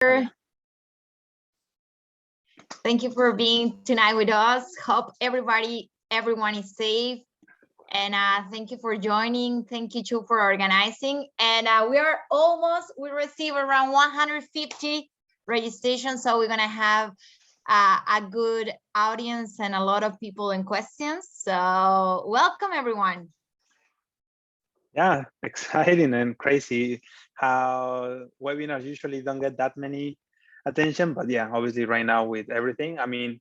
Thank you for being tonight with us. Hope everyone is safe. And thank you for joining. Thank you too for organizing. And we receive around 150 registrations. So we're gonna have a good audience and a lot of people and questions. So welcome everyone. Yeah, exciting and crazy how webinars usually don't get that many attention, but yeah, obviously right now with everything, I mean,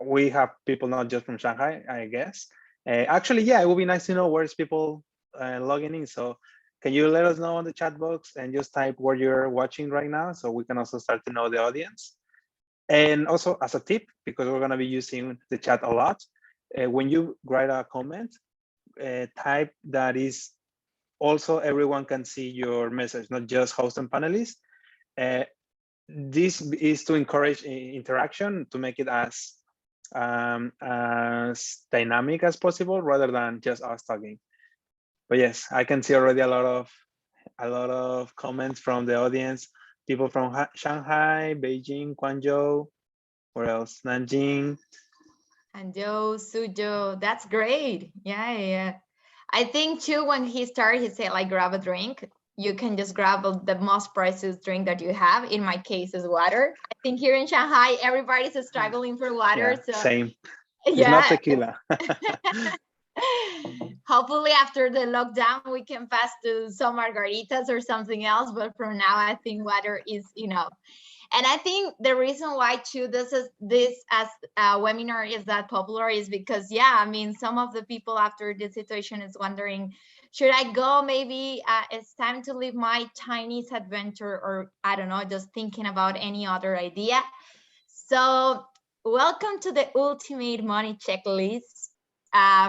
we have people not just from Shanghai, I guess. Actually, yeah, it would be nice to know where's people logging in. So can you let us know on the chat box and just type where you're watching right now so we can also start to know the audience. And also as a tip, because we're gonna be using the chat a lot, when you write a comment, type that is also everyone can see your message, not just host and panelists. This is to encourage interaction, to make it as dynamic as possible rather than just us talking. But yes, I can see already a lot of comments from the audience. People from Shanghai, Beijing, Guangzhou, where else? Nanjing. Hangzhou, Suzhou, that's great. Yeah. I think too, when he started, he said like grab a drink. You can just grab the most precious drink that you have. In my case is water. I think here in Shanghai, everybody's struggling for water. Yeah, so same. Yeah. It's not tequila. Hopefully after the lockdown, we can pass to some margaritas or something else. But for now, I think water is enough. And I think the reason why too this as a webinar is that popular is because, yeah, I mean, some of the people after this situation is wondering, should I go? Maybe it's time to leave my Chinese adventure, or I don't know, just thinking about any other idea. So welcome to the ultimate money checklist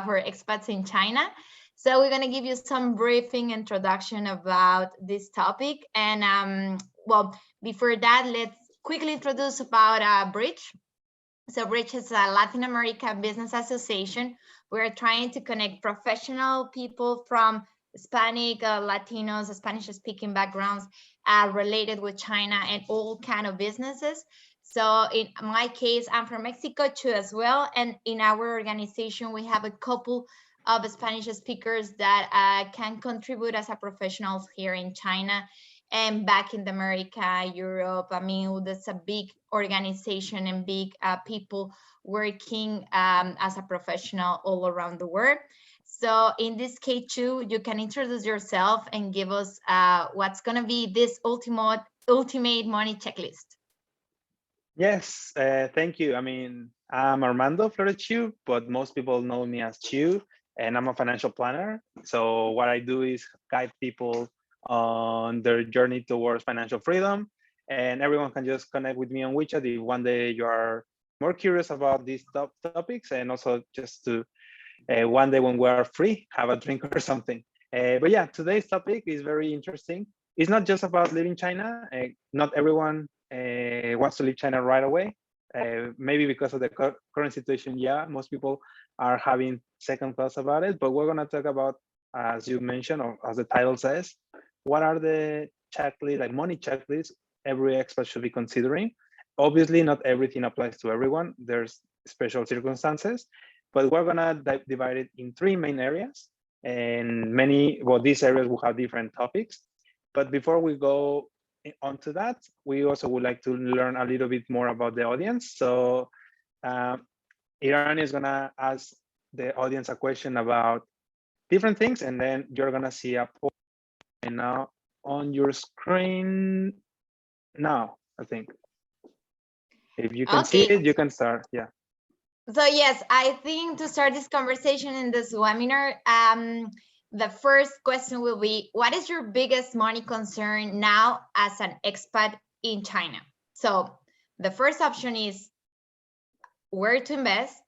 for expats in China. So we're going to give you some briefing introduction about this topic. And well, before that, let's quickly introduce about Bridge. So Bridge is a Latin American business association. We're trying to connect professional people from Hispanic, Latinos, Spanish-speaking backgrounds related with China and all kind of businesses. So in my case, I'm from Mexico too as well. And in our organization, we have a couple of Spanish speakers that can contribute as a professionals here in China and back in America, Europe. I mean, that's a big organization and big people working as a professional all around the world. So in this case too, you can introduce yourself and give us what's going to be this ultimate money checklist. Yes, thank you. I mean, I'm Armando Flores Chu, but most people know me as Chu, and I'm a financial planner. So what I do is guide people on their journey towards financial freedom, and everyone can just connect with me on WeChat if one day you are more curious about these topics, and also just to one day when we are free, have a drink or something. But yeah, today's topic is very interesting. It's not just about leaving China. Not everyone wants to leave China right away. Maybe because of the current situation, yeah, most people are having second thoughts about it. But we're gonna talk about, as you mentioned, or as the title says, what are the checklists, like money checklists, every expat should be considering. Obviously, not everything applies to everyone. There's special circumstances, but we're gonna divide it in three main areas, and these areas will have different topics. But before we go onto that, we also would like to learn a little bit more about the audience. So Iran is gonna ask the audience a question about different things, and then you're gonna see a poll and now on your screen now, I think. If you can see it, you can start, yeah. So yes, I think to start this conversation in this webinar, the first question will be, what is your biggest money concern now as an expat in China? So the first option is where to invest.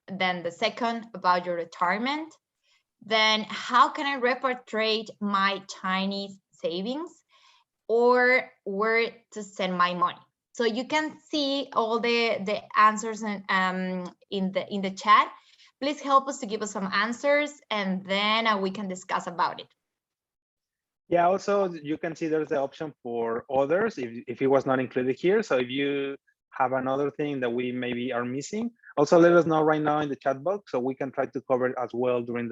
Then the second, about your retirement. Then how can I repatriate my Chinese savings, or where to send my money? So you can see all the answers in the chat. Please help us to give us some answers, and then we can discuss about it. Yeah, also you can see there's the option for others if it was not included here. So if you have another thing that we maybe are missing, also let us know right now in the chat box so we can try to cover it as well during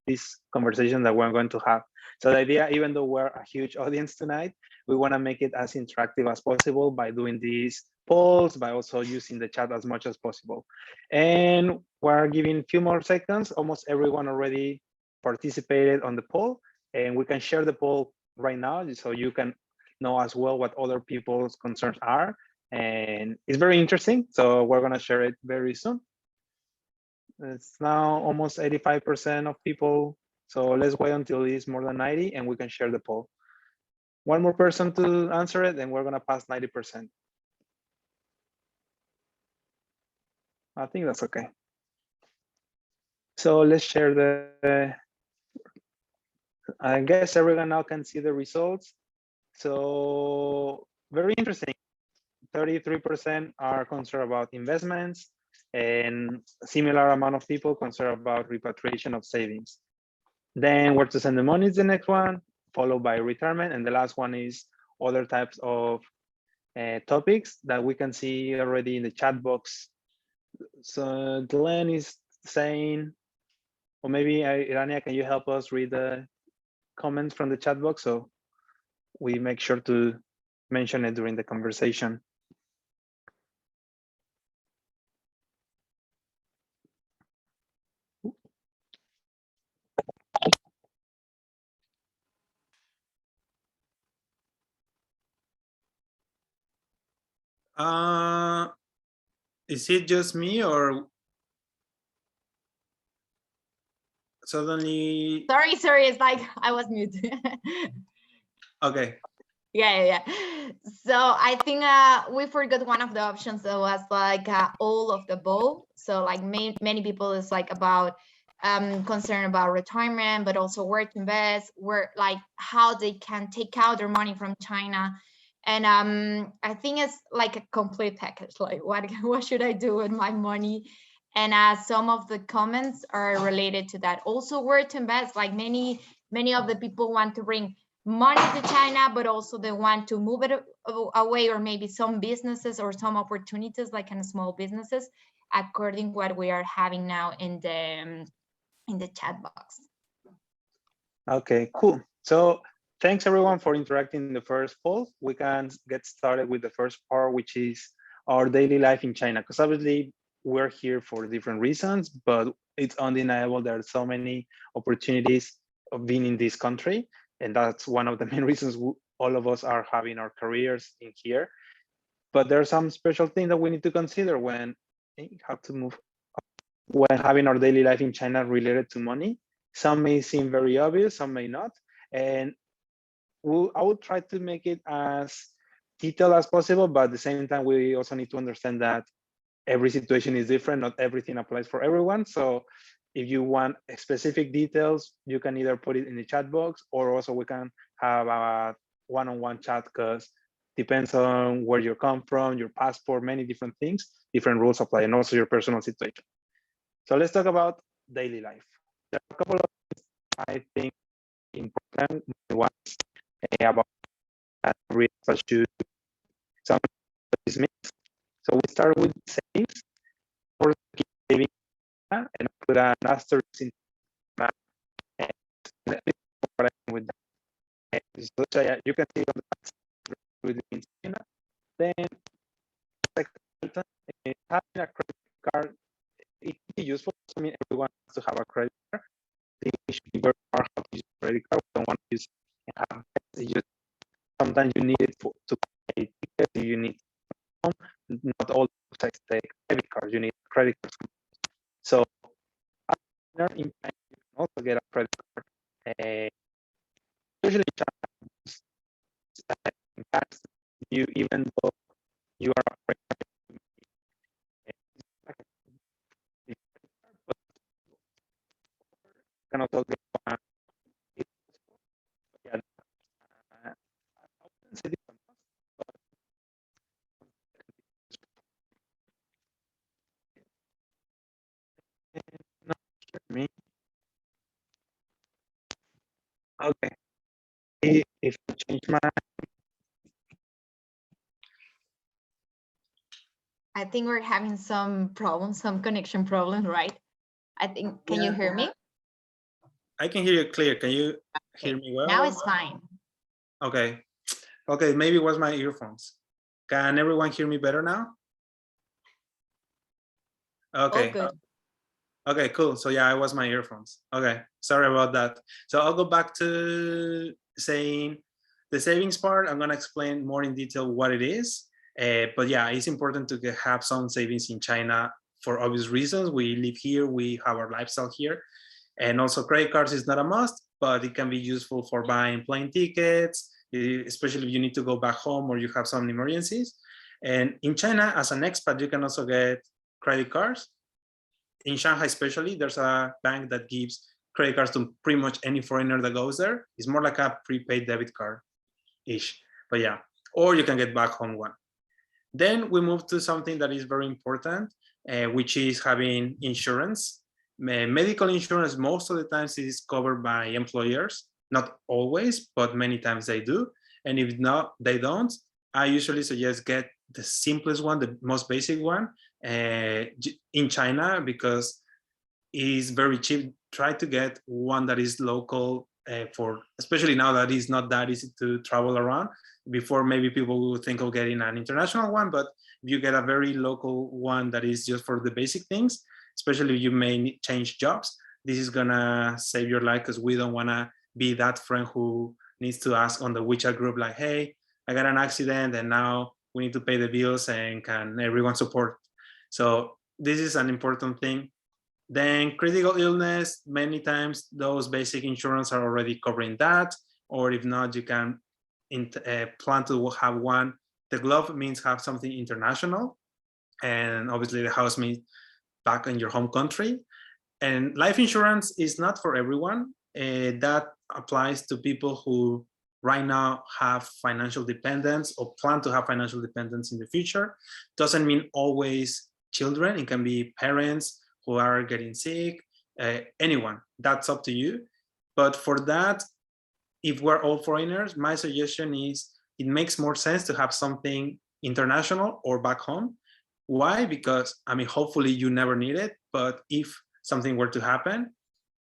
this conversation that we're going to have. So the idea, even though we're a huge audience tonight, we want to make it as interactive as possible by doing these polls, by also using the chat as much as possible. And we're giving a few more seconds. Almost everyone already participated on the poll, and we can share the poll right now so you can know as well what other people's concerns are. And it's very interesting, so we're going to share it very soon. It's now almost 85% of people, so let's wait until it's more than 90 and we can share the poll. One more person to answer it and we're going to pass 90%. I think that's okay. So let's share I guess everyone now can see the results. So very interesting. 33% are concerned about investments, and a similar amount of people concerned about repatriation of savings. Then where to send the money is the next one, followed by retirement. And the last one is other types of topics that we can see already in the chat box. So Glenn is saying, or maybe Irania, can you help us read the comments from the chat box so we make sure to mention it during the conversation? Is it just me or suddenly? Sorry, it's like I was muted. Okay. Yeah. So I think we forgot one of the options that was like all of the above. So like many people is like about concern about retirement, but also where to invest, where like how they can take out their money from China. And I think it's like a complete package. Like what should I do with my money? And some of the comments are related to that. Also, where to invest. Like many of the people want to bring money to China, but also they want to move it away, or maybe some businesses or some opportunities, like in small businesses, according to what we are having now in the chat box. Okay, cool. So thanks everyone for interacting in the first poll. We can get started with the first part, which is our daily life in China, because obviously we're here for different reasons, but it's undeniable there are so many opportunities of being in this country. And that's one of the main reasons all of us are having our careers in here. But there are some special things that we need to consider when having our daily life in China related to money. Some may seem very obvious, some may not. And I will try to make it as detailed as possible, but at the same time, we also need to understand that every situation is different. Not everything applies for everyone. So if you want specific details, you can either put it in the chat box, or also we can have a one-on-one chat, because depends on where you come from, your passport, many different things, different rules apply, and also your personal situation. So let's talk about daily life. There are a couple of things I think important ones about some of these myths. So we start with savings, or saving, and put an asterisk in with that. So yeah, you can see on the with China. Then having a credit card, it can be useful. I mean, everyone has to have a credit card. They should be very hard how to use a credit card. We don't want to use sometimes you need it to pay tickets. You need not all sites take debit cards. You need credit cards. So in China, you can also get a credit card. Usually, you even though you are a can also get one. Yeah, me. Okay. if I change my, I think we're having some problems, some connection problems, right? I think, can you hear me? I can hear you clear. Can you hear me well? Now it's fine. Okay. Okay, maybe it was my earphones. Can everyone hear me better now? Okay. All good. Okay, cool. So yeah, it was my earphones. Okay, sorry about that. So I'll go back to saying the savings part. I'm gonna explain more in detail what it is. But yeah, it's important to have some savings in China for obvious reasons. We live here, we have our lifestyle here. And also credit cards is not a must, but it can be useful for buying plane tickets, especially if you need to go back home or you have some emergencies. And in China, as an expat, you can also get credit cards. In Shanghai especially, there's a bank that gives credit cards to pretty much any foreigner that goes there. It's more like a prepaid debit card-ish, but yeah, or you can get back home one. Then we move to something that is very important, which is having insurance. Medical insurance, most of the times is covered by employers, not always, but many times they do. And if not, they don't. I usually suggest get the simplest one, the most basic one in China, because it's very cheap. Try to get one that is local for, especially now that it's not that easy to travel around. Before, maybe people would think of getting an international one, but if you get a very local one that is just for the basic things, especially if you may change jobs, this is gonna save your life, because we don't wanna be that friend who needs to ask on the WeChat group, like, hey, I got an accident and now we need to pay the bills, and can everyone support? So this is an important thing. Then critical illness, many times those basic insurance are already covering that, or if not, you can plan to have one. The glove means have something international, and obviously the house means back in your home country. And life insurance is not for everyone. That applies to people who right now have financial dependence or plan to have financial dependence in the future. Doesn't mean always children. It can be parents who are getting sick, anyone. That's up to you. But for that, if we're all foreigners, my suggestion is it makes more sense to have something international or back home. Why? Because, I mean, hopefully you never need it, but if something were to happen,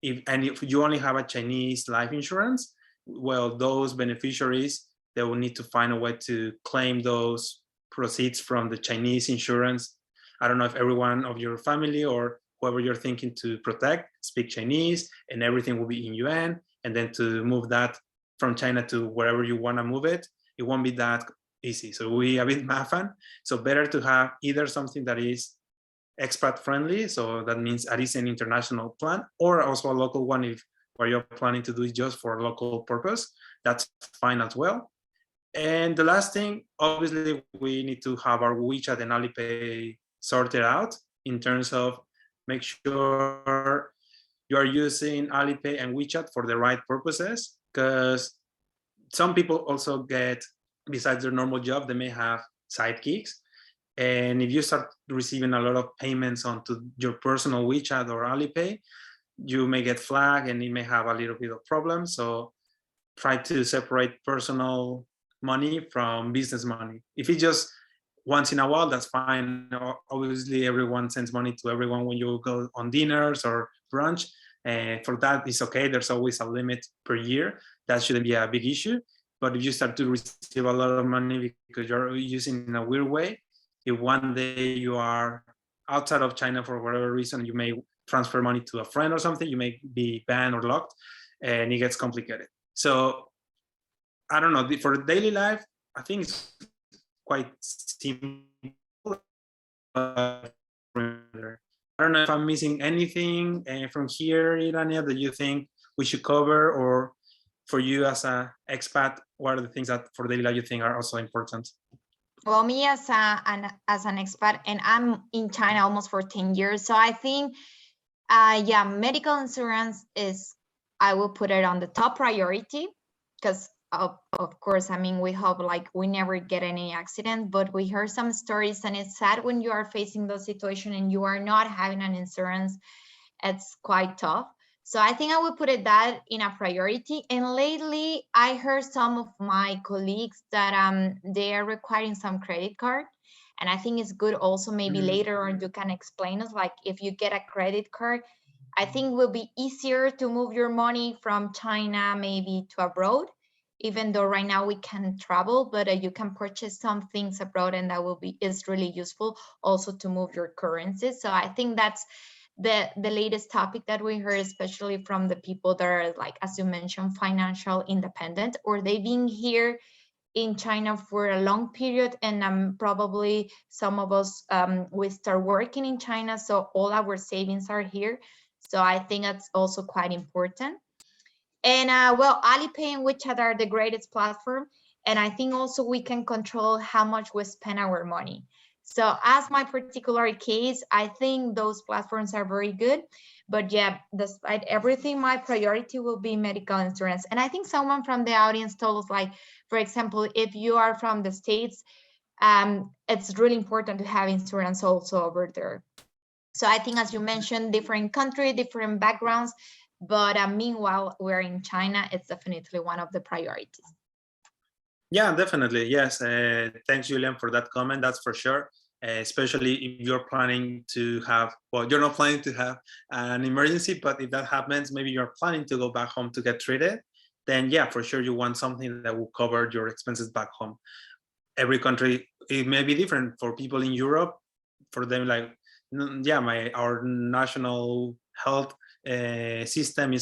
if you only have a Chinese life insurance, well, those beneficiaries, they will need to find a way to claim those proceeds from the Chinese insurance. I don't know if everyone of your family or whoever you're thinking to protect speak Chinese, and everything will be in yuan, and then to move that from China to wherever you want to move it, it won't be that easy. So we a bit mafan. So better to have either something that is expat friendly, so that means at least an international plan, or also a local one if where you're planning to do it just for local purpose. That's fine as well. And the last thing, obviously, we need to have our WeChat and Alipay sorted out in terms of make sure you are using Alipay and WeChat for the right purposes, because some people also get, besides their normal job, they may have side gigs. And if you start receiving a lot of payments onto your personal WeChat or Alipay, you may get flagged and it may have a little bit of problems. So try to separate personal money from business money. If it's just once in a while, that's fine. Obviously, everyone sends money to everyone when you go on dinners or brunch. For that, it's okay. There's always a limit per year. That shouldn't be a big issue. But if you start to receive a lot of money because you're using in a weird way, if one day you are outside of China for whatever reason, you may transfer money to a friend or something, you may be banned or locked, and it gets complicated. So I don't know, for daily life, I think it's quite simple. I don't know if I'm missing anything from here, Irania, that you think we should cover, or for you as an expat, what are the things that for daily life you think are also important? Well, me as an expat, and I'm in China almost for 10 years. So I think, yeah, medical insurance is, I will put it on the top priority, because of course, I mean, we hope like we never get any accident, but we heard some stories, and it's sad when you are facing those situations and you are not having an insurance. It's quite tough. So I think I would put that in a priority. And lately, I heard some of my colleagues that they are requiring some credit card. And I think it's good also, maybe later on you can explain us, like if you get a credit card, I think it will be easier to move your money from China maybe to abroad, even though right now we can travel, but you can purchase some things abroad, and that is really useful also to move your currencies. So I think that's the latest topic that we heard, especially from the people that are, like, as you mentioned, financial independent, or they've been here in China for a long period, and probably some of us we start working in China, so all our savings are here. So I think that's also quite important. And well, Alipay and WeChat are the greatest platform, and I think also we can control how much we spend our money. So as my particular case, I think those platforms are very good. But yeah, despite everything, my priority will be medical insurance. And I think someone from the audience told us, like, for example, if you are from the States, it's really important to have insurance also over there. So I think, as you mentioned, different country, different backgrounds, but meanwhile, we're in China, it's definitely one of the priorities. Yeah, definitely. Yes. Thanks, Julian, for that comment. That's for sure. Especially if you're planning to have, well, you're not planning to have an emergency, but if that happens, maybe you're planning to go back home to get treated, then yeah, for sure you want something that will cover your expenses back home. Every country, it may be different. For people in Europe, for them, like, yeah, our national health system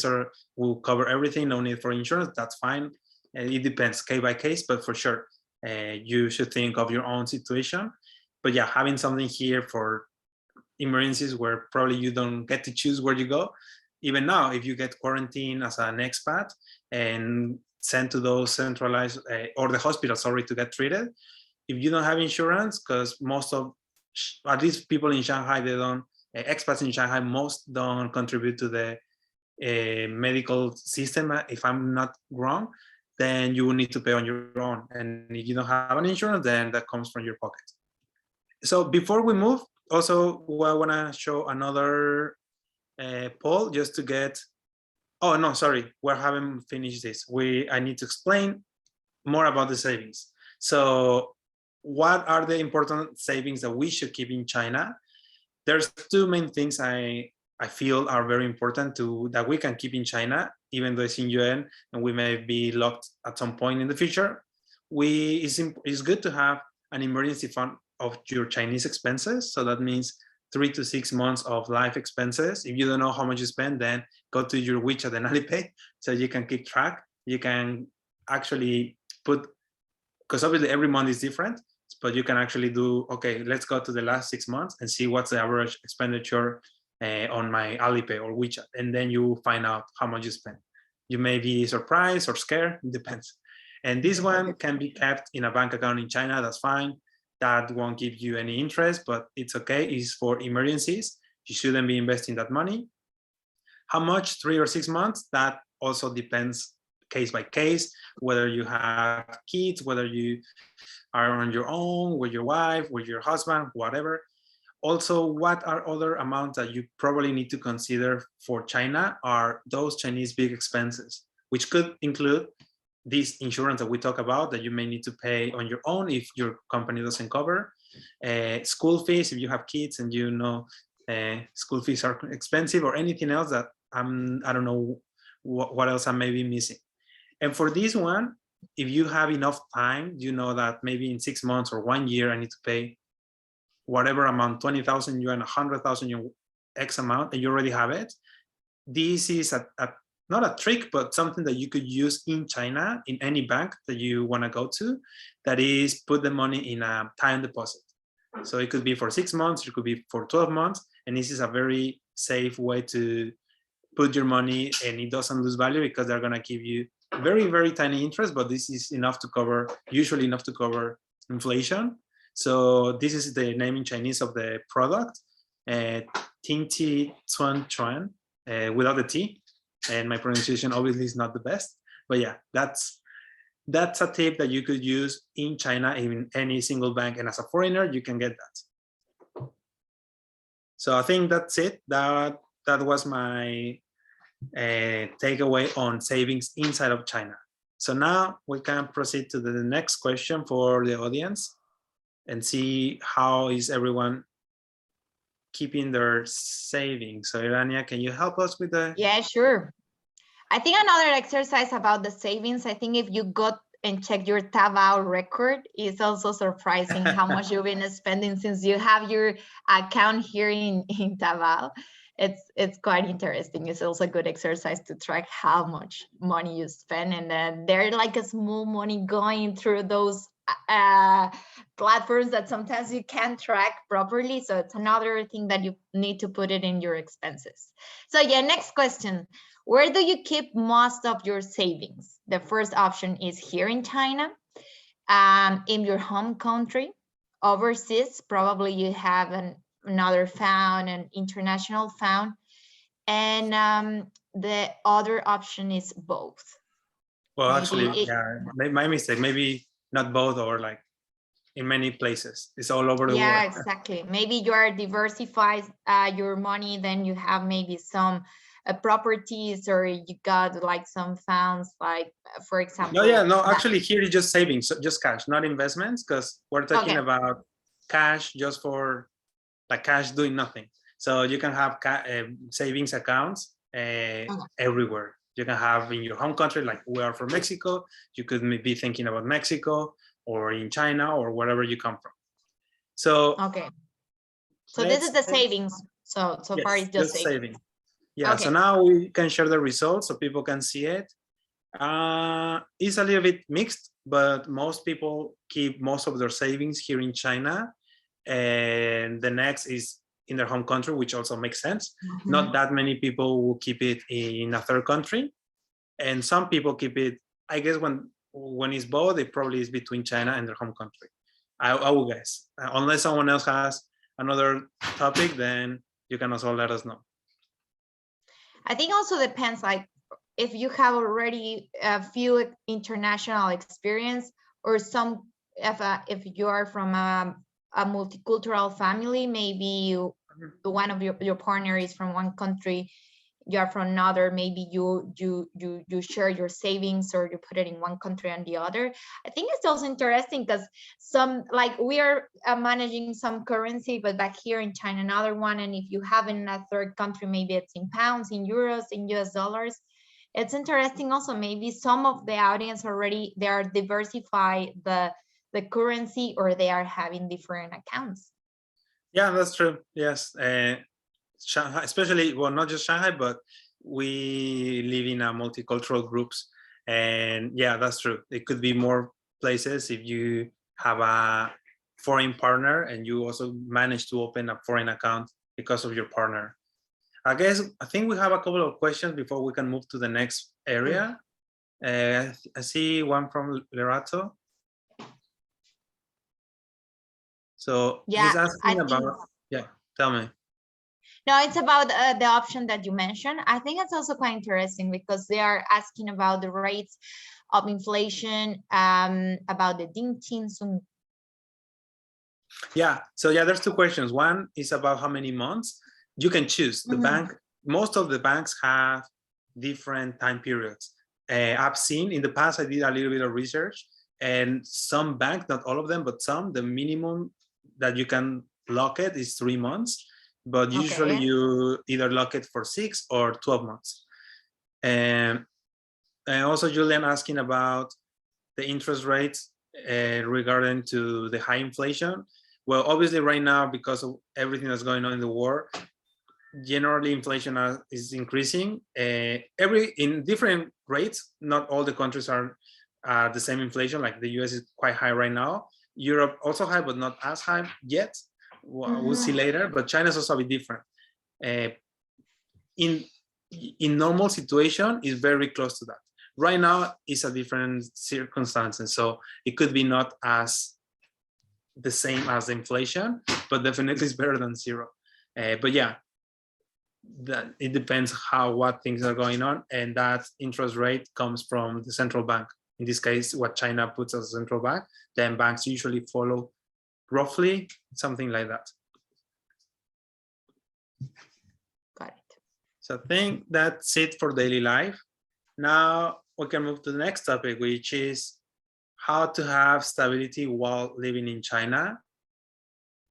will cover everything, no need for insurance, that's fine. It depends case by case, but for sure, you should think of your own situation. But yeah, having something here for emergencies where probably you don't get to choose where you go. Even now, if you get quarantined as an expat and sent to those centralized or the hospital, sorry, to get treated, if you don't have insurance, because most of, at least people in Shanghai, they don't, expats in Shanghai, most don't contribute to the medical system, if I'm not wrong, then you will need to pay on your own. And if you don't have an insurance, then that comes from your pocket. So before we move, also, I want to show another poll just to get, oh no, sorry, we haven't finished this. I need to explain more about the savings. So what are the important savings that we should keep in China? There's two main things I feel are very important that we can keep in China, even though it's in UN and we may be locked at some point in the future. It's good to have an emergency fund of your Chinese expenses. So that means 3 to 6 months of life expenses. If you don't know how much you spend, then go to your WeChat and Alipay so you can keep track. You can actually put, because obviously every month is different, but you can actually do, okay, let's go to the last 6 months and see what's the average expenditure on my Alipay or WeChat. And then you find out how much you spend. You may be surprised or scared, it depends. And this one can be kept in a bank account in China, that's fine. That won't give you any interest, but it's okay. It's for emergencies. You shouldn't be investing that money. How much, 3 or 6 months? That also depends case by case, whether you have kids, whether you are on your own, with your wife, with your husband, whatever. Also, what are other amounts that you probably need to consider for China are those Chinese big expenses, which could include this insurance that we talk about that you may need to pay on your own if your company doesn't cover. School fees, if you have kids and you know school fees are expensive, or anything else that I don't know what else I may be missing. And for this one, if you have enough time, you know that maybe in 6 months or 1 year, I need to pay whatever amount, 20,000 yuan, 100,000 yuan, X amount, and you already have it. This is not a trick, but something that you could use in China, in any bank that you want to go to, that is put the money in a time deposit. So it could be for 6 months, it could be for 12 months, and this is a very safe way to put your money and it doesn't lose value because they're going to give you very, very tiny interest, but this is enough to cover, usually enough to cover inflation. So this is the name in Chinese of the product, Tingqi Chuan Chuan, without the T. And my pronunciation obviously is not the best, but yeah, that's a tip that you could use in China in any single bank, and as a foreigner you can get that. So I think that's it. That was my takeaway on savings inside of China. So now we can proceed to the next question for the audience and see how is everyone keeping their savings. So Irania, can you help us with the? Yeah, sure. I think another exercise about the savings, I think if you go and check your Taobao record, it's also surprising how much you've been spending since you have your account here in Taobao. It's quite interesting. It's also a good exercise to track how much money you spend, and then there's like a small money going through those platforms that sometimes you can't track properly. So it's another thing that you need to put it in your expenses. So yeah, next question. Where do you keep most of your savings? The first option is here in China, in your home country, overseas, probably you have another fund, an international fund, and the other option is both. Well, actually, yeah, my mistake. Maybe not both, or like in many places. It's all over the world. Yeah, exactly. Maybe you are diversified your money, then you have maybe some properties, or you got like some funds, like for example. No, actually here is just savings, just cash, not investments, because we're talking about cash just for like cash doing nothing. So you can have savings accounts everywhere. You can have in your home country, like we are from Mexico, you could be thinking about Mexico or in China or wherever you come from. So so this is the savings. So yes, far it's just saving. Yeah, so now we can share the results so people can see it. It's a little bit mixed, but most people keep most of their savings here in China, and the next is in their home country, which also makes sense. Not that many people will keep it in a third country, and some people keep it, I guess when it's both, it probably is between China and their home country. I will guess, unless someone else has another topic, then you can also let us know. I think also depends, like if you have already a few international experience, or some, if you are from a multicultural family, maybe one of your partner is from one country, you are from another, maybe you share your savings, or you put it in one country and the other. I think it's also interesting because some, like we are managing some currency, but back here in China another one, and if you have in a third country, maybe it's in pounds, in euros, in US dollars. It's interesting also, maybe some of the audience already, they are diversify the currency, or they are having different accounts. Yeah, that's true. Yes. Shanghai, especially, well, not just Shanghai, but we live in a multicultural groups, and yeah, that's true. It could be more places if you have a foreign partner and you also manage to open a foreign account because of your partner. I think we have a couple of questions before we can move to the next area. I see one from Lerato. So yeah, he's asking about, tell me. No, it's about the option that you mentioned. I think it's also quite interesting because they are asking about the rates of inflation, about the Dingtinsung. Yeah, so yeah, there's two questions. One is about how many months you can choose. The bank, most of the banks have different time periods. I've seen in the past, I did a little bit of research, and some banks, not all of them, but some, the minimum that you can lock it is 3 months. But usually you either lock it for 6 or 12 months. And also Julian asking about the interest rates regarding to the high inflation. Well, obviously right now, because of everything that's going on in the war, generally inflation is increasing. In different rates, not all the countries are the same inflation, like the US is quite high right now. Europe also high, but not as high yet. We'll see later, but China's also a bit different. In normal situation, is very close to that. Right now, it's a different circumstances, so it could be not as the same as inflation, but definitely it's better than zero. But yeah, it depends what things are going on, and that interest rate comes from the central bank. In this case, what China puts as a central bank, then banks usually follow roughly something like that. Got it. So I think that's it for daily life. Now we can move to the next topic, which is how to have stability while living in China.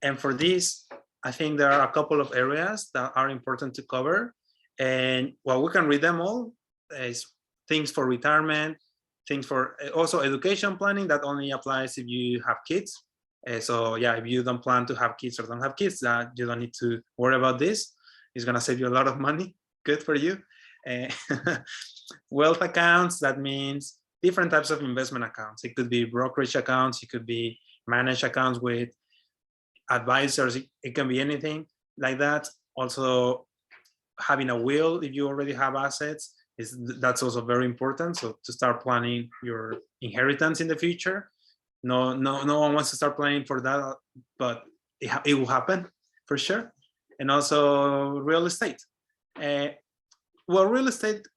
And for this, I think there are a couple of areas that are important to cover. And well, we can read them all. Is things for retirement, things for also education planning that only applies if you have kids. So yeah, if you don't plan to have kids or don't have kids, that you don't need to worry about this. It's gonna save you a lot of money. Good for you. Wealth accounts, that means different types of investment accounts. It could be brokerage accounts, it could be managed accounts with advisors, it can be anything like that. Also having a will if you already have assets, that's also very important. So to start planning your inheritance in the future. No one wants to start planning for that, but it will happen for sure. And also real estate. Well, real estate,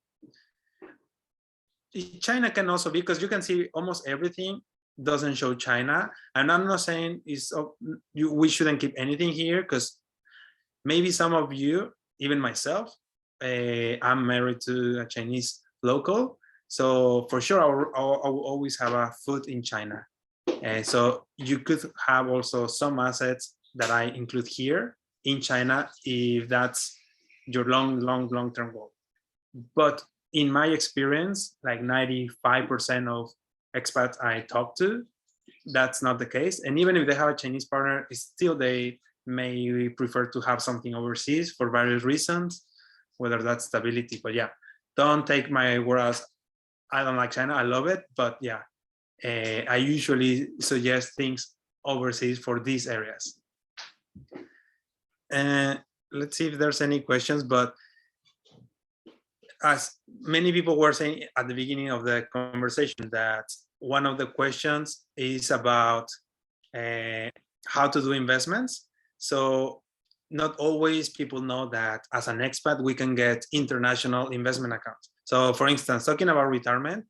China can also be, because you can see almost everything doesn't show China. And I'm not saying we shouldn't keep anything here, because maybe some of you, even myself, I'm married to a Chinese local. So for sure, I will always have a foot in China. So you could have also some assets that I include here in China, if that's your long-term goal. But in my experience, like 95% of expats I talk to, that's not the case. And even if they have a Chinese partner, still they may prefer to have something overseas for various reasons, whether that's stability. But yeah, don't take my word as I don't like China. I love it, but yeah, I usually suggest things overseas for these areas. Let's see if there's any questions, but as many people were saying at the beginning of the conversation, that one of the questions is about how to do investments. So not always people know that as an expat, we can get international investment accounts. So for instance, talking about retirement,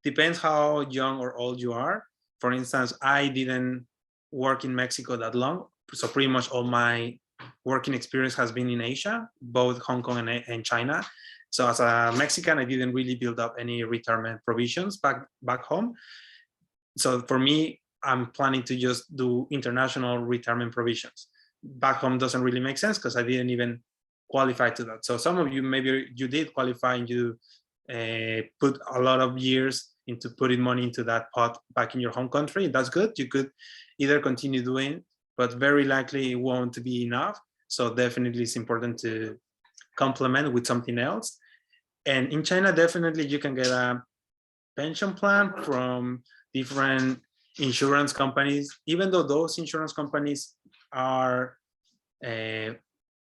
depends how young or old you are. For instance, I didn't work in Mexico that long. So pretty much all my working experience has been in Asia, both Hong Kong and China. So as a Mexican, I didn't really build up any retirement provisions back home. So for me, I'm planning to just do international retirement provisions. Back home doesn't really make sense because I didn't even qualify to that. So some of you, maybe you did qualify and you put a lot of years into putting money into that pot back in your home country. That's good. You could either continue doing, but very likely it won't be enough. So definitely it's important to complement with something else. And in China, definitely you can get a pension plan from different insurance companies, even though those insurance companies are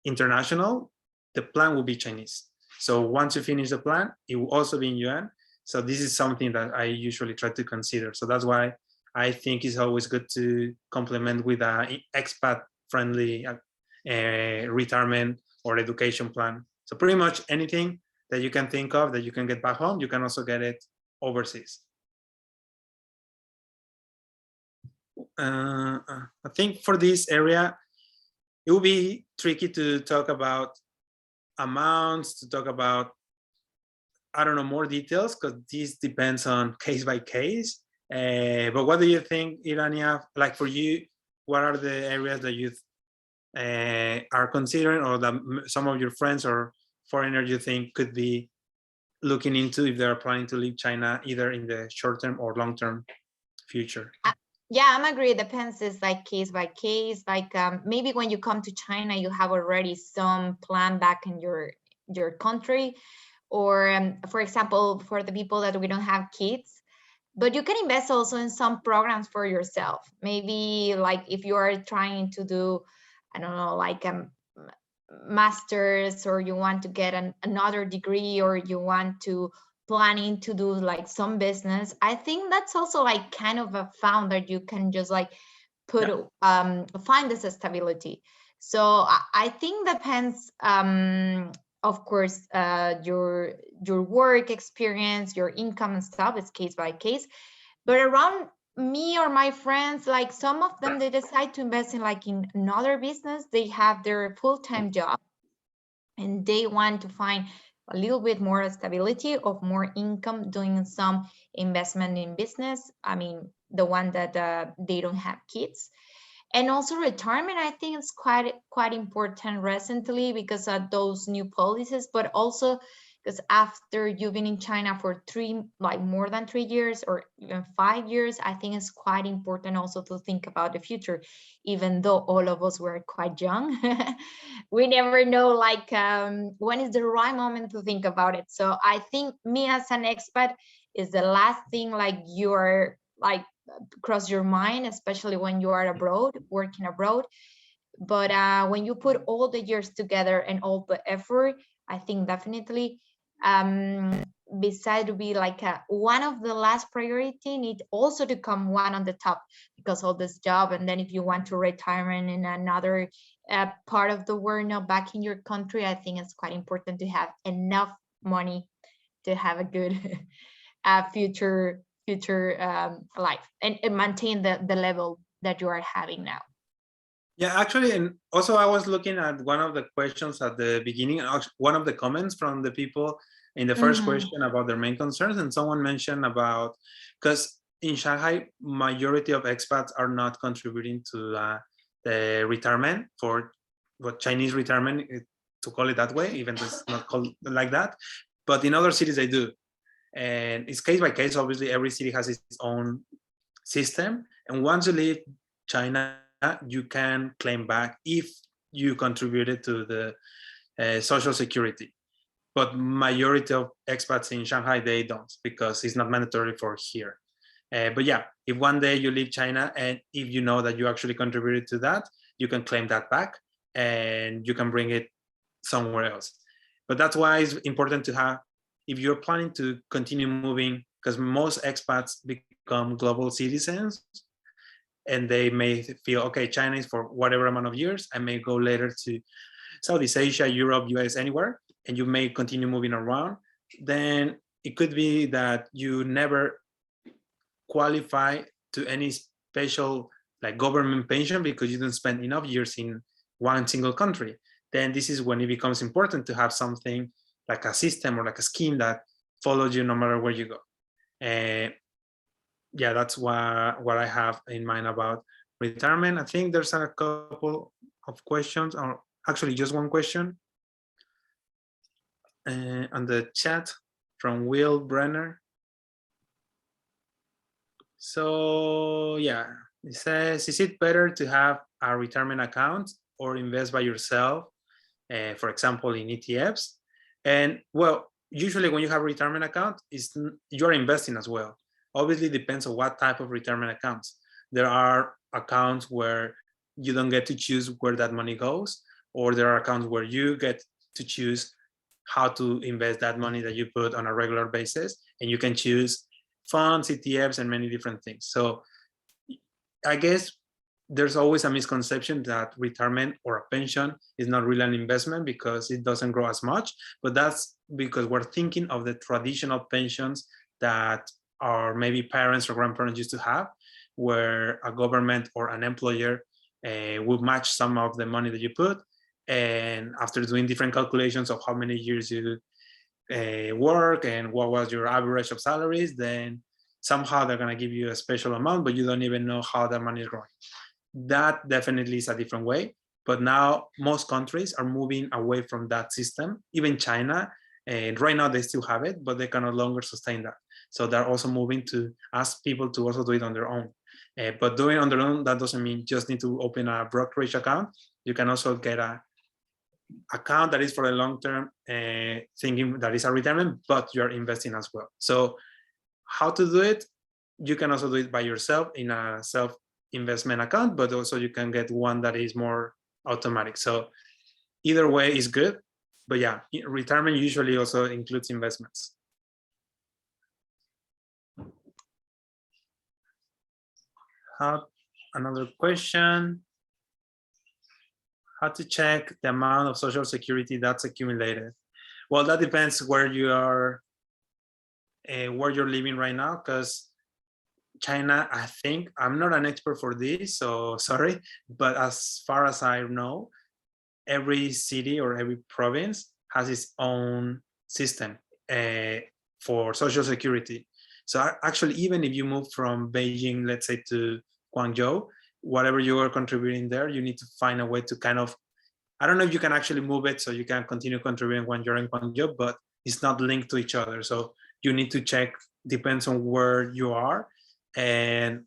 international, the plan will be Chinese. So once you finish the plan, it will also be in yuan. So this is something that I usually try to consider. So that's why I think it's always good to complement with an expat-friendly retirement or education plan. So pretty much anything that you can think of that you can get back home, you can also get it overseas. I think for this area, it will be tricky to talk about amounts, to talk about, I don't know, more details, because this depends on case by case. But what do you think, Irania? Like for you, what are the areas that you are considering, or that some of your friends or foreigners you think could be looking into if they're planning to leave China, either in the short term or long term future? Yeah, I'm agree. It depends. It's like case by case. Like maybe when you come to China, you have already some plan back in your country, or for example, for the people that we don't have kids. But you can invest also in some programs for yourself. Maybe like if you are trying to do, I don't know, like master's, or you want to get another degree, or you want to planning to do like some business, I think that's also like kind of a fund that you can just like put find this stability. So I think depends of course your work experience, your income and stuff is case by case. But around me or my friends, like some of them, they decide to invest in like in another business. They have their full-time job, and they want to find a little bit more stability of more income doing some investment in business. I mean, the one that they don't have kids. And also retirement, I think it's quite important recently because of those new policies, but also because after you've been in China for more than 3 years or even 5 years, I think it's quite important also to think about the future, even though all of us were quite young. We never know when is the right moment to think about it. So I think me as an expat is the last thing you're cross your mind, especially when you are abroad, working abroad. But when you put all the years together and all the effort, I think definitely beside to be one of the last priority, need also to come one on the top, because of this job. And then if you want to retirement in another part of the world, not back in your country, I think it's quite important to have enough money to have a good future life and maintain the level that you are having now. Yeah, actually, and also I was looking at one of the questions at the beginning, one of the comments from the people in the first question about their main concerns, and someone mentioned about, because in Shanghai, majority of expats are not contributing to the retirement for what Chinese retirement, to call it that way, even though it's not called like that, but in other cities they do. And it's case by case. Obviously, every city has its own system. And once you leave China, you can claim back if you contributed to the Social Security. But majority of expats in Shanghai, they don't, because it's not mandatory for here. But yeah, if one day you leave China and if you know that you actually contributed to that, you can claim that back and you can bring it somewhere else. But that's why it's important to have, if you're planning to continue moving, because most expats become global citizens and they may feel, okay, China is for whatever amount of years, I may go later to Southeast Asia, Europe, US, anywhere, and you may continue moving around, then it could be that you never qualify to any special government pension because you didn't spend enough years in one single country. Then this is when it becomes important to have something like a system or like a scheme that follows you no matter where you go. Yeah, that's what I have in mind about retirement. I think there's a couple of questions, or actually just one question on the chat from Will Brenner. So yeah, it says, is it better to have a retirement account or invest by yourself, for example, in ETFs? And well, usually when you have a retirement account, you're investing as well. Obviously, it depends on what type of retirement accounts. There are accounts where you don't get to choose where that money goes, or there are accounts where you get to choose how to invest that money that you put on a regular basis, and you can choose funds, ETFs, and many different things. So I guess there's always a misconception that retirement or a pension is not really an investment because it doesn't grow as much, but that's because we're thinking of the traditional pensions that our maybe parents or grandparents used to have, where a government or an employer will match some of the money that you put, and after doing different calculations of how many years you work and what was your average of salaries, then somehow they're going to give you a special amount, but you don't even know how that money is growing. That definitely is a different way. But now most countries are moving away from that system. Even China, and right now they still have it, but they can no longer sustain that. So they're also moving to ask people to also do it on their own. But doing it on their own, that doesn't mean just need to open a brokerage account. You can also get a account that is for the long term, thinking that is a retirement, but you're investing as well. So how to do it? You can also do it by yourself in a self-investment account, but also you can get one that is more automatic. So either way is good, but yeah, retirement usually also includes investments. Another question. How to check the amount of Social Security that's accumulated? Well, that depends where you are, where you're living right now, because China, I think, I'm not an expert for this, so sorry, but as far as I know, every city or every province has its own system for social security. So actually, even if you move from Beijing, let's say, to Guangzhou, whatever you are contributing there, you need to find a way to kind of, I don't know if you can actually move it so you can continue contributing when you're in Guangzhou, but it's not linked to each other. So you need to check, depends on where you are. And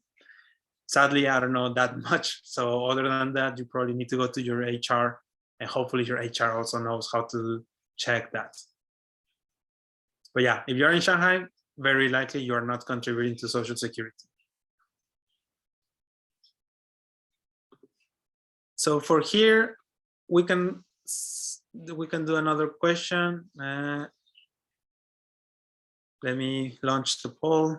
sadly, I don't know that much. So other than that, you probably need to go to your HR, and hopefully your HR also knows how to check that. But yeah, if you're in Shanghai, very likely you're not contributing to Social Security. So for here, we can do another question. Let me launch the poll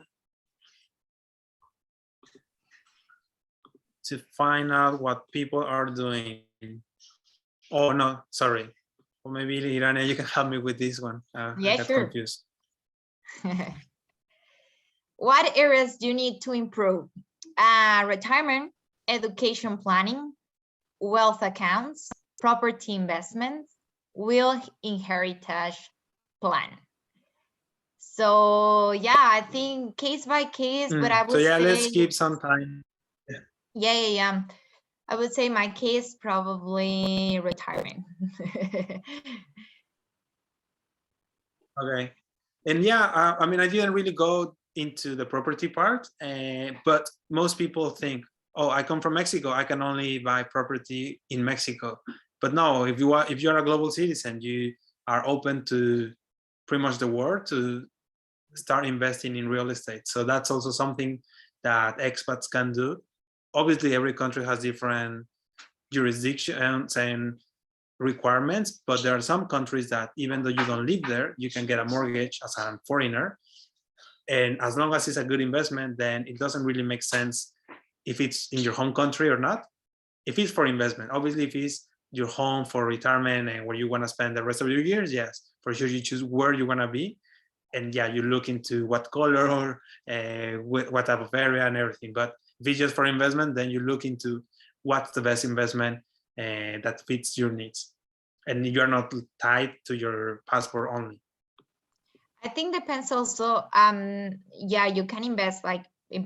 to find out what people are doing. Oh no, sorry. Or maybe Irania, you can help me with this one. Yeah, I got sure. confused. What areas do you need to improve? Retirement, education planning, wealth accounts, property investments, will inheritance plan. So yeah, I think case by case, but I would so yeah, say, let's keep some time. Yeah. I would say my case probably retirement. Okay. And yeah, I mean, I didn't really go into the property part, but most people think, oh, I come from Mexico, I can only buy property in Mexico. But no, if you're a global citizen, you are open to pretty much the world to start investing in real estate. So that's also something that expats can do. Obviously, every country has different jurisdictions and requirements, but there are some countries that even though you don't live there, you can get a mortgage as a foreigner. And as long as it's a good investment, then it doesn't really make sense if it's in your home country or not. If it's for investment, obviously, if it's your home for retirement and where you want to spend the rest of your years, yes, for sure, you choose where you want to be. And yeah, you look into what color or what type of area and everything. But if it's just for investment, then you look into what's the best investment that fits your needs. And you're not tied to your passport only. I think depends also, yeah, you can invest, like, it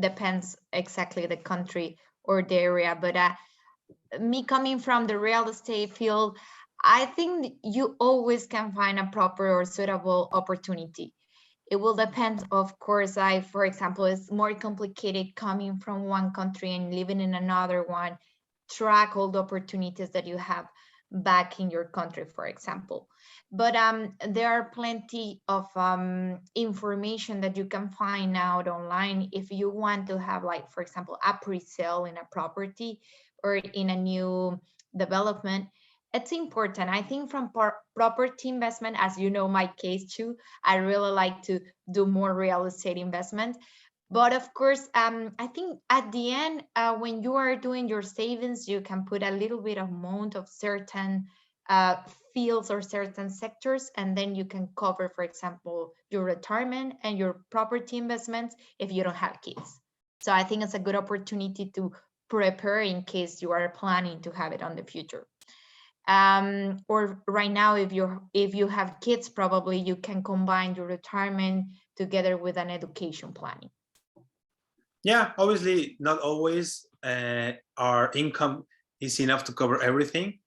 depends exactly the country or the area, but me coming from the real estate field, I think you always can find a proper or suitable opportunity. It will depend, of course. For example, it's more complicated coming from one country and living in another one, track all the opportunities that you have back in your country, for example. But there are plenty of information that you can find out online if you want to have, like, for example, a pre-sale in a property or in a new development. It's important. I think from property investment, as you know, my case too, I really like to do more real estate investment. But of course, I think at the end, when you are doing your savings, you can put a little bit of amount of certain fields or certain sectors, and then you can cover, for example, your retirement and your property investments if you don't have kids. So I think it's a good opportunity to prepare in case you are planning to have it on the future. Or right now, if you have kids, probably you can combine your retirement together with an education planning. Yeah, obviously not always our income is enough to cover everything.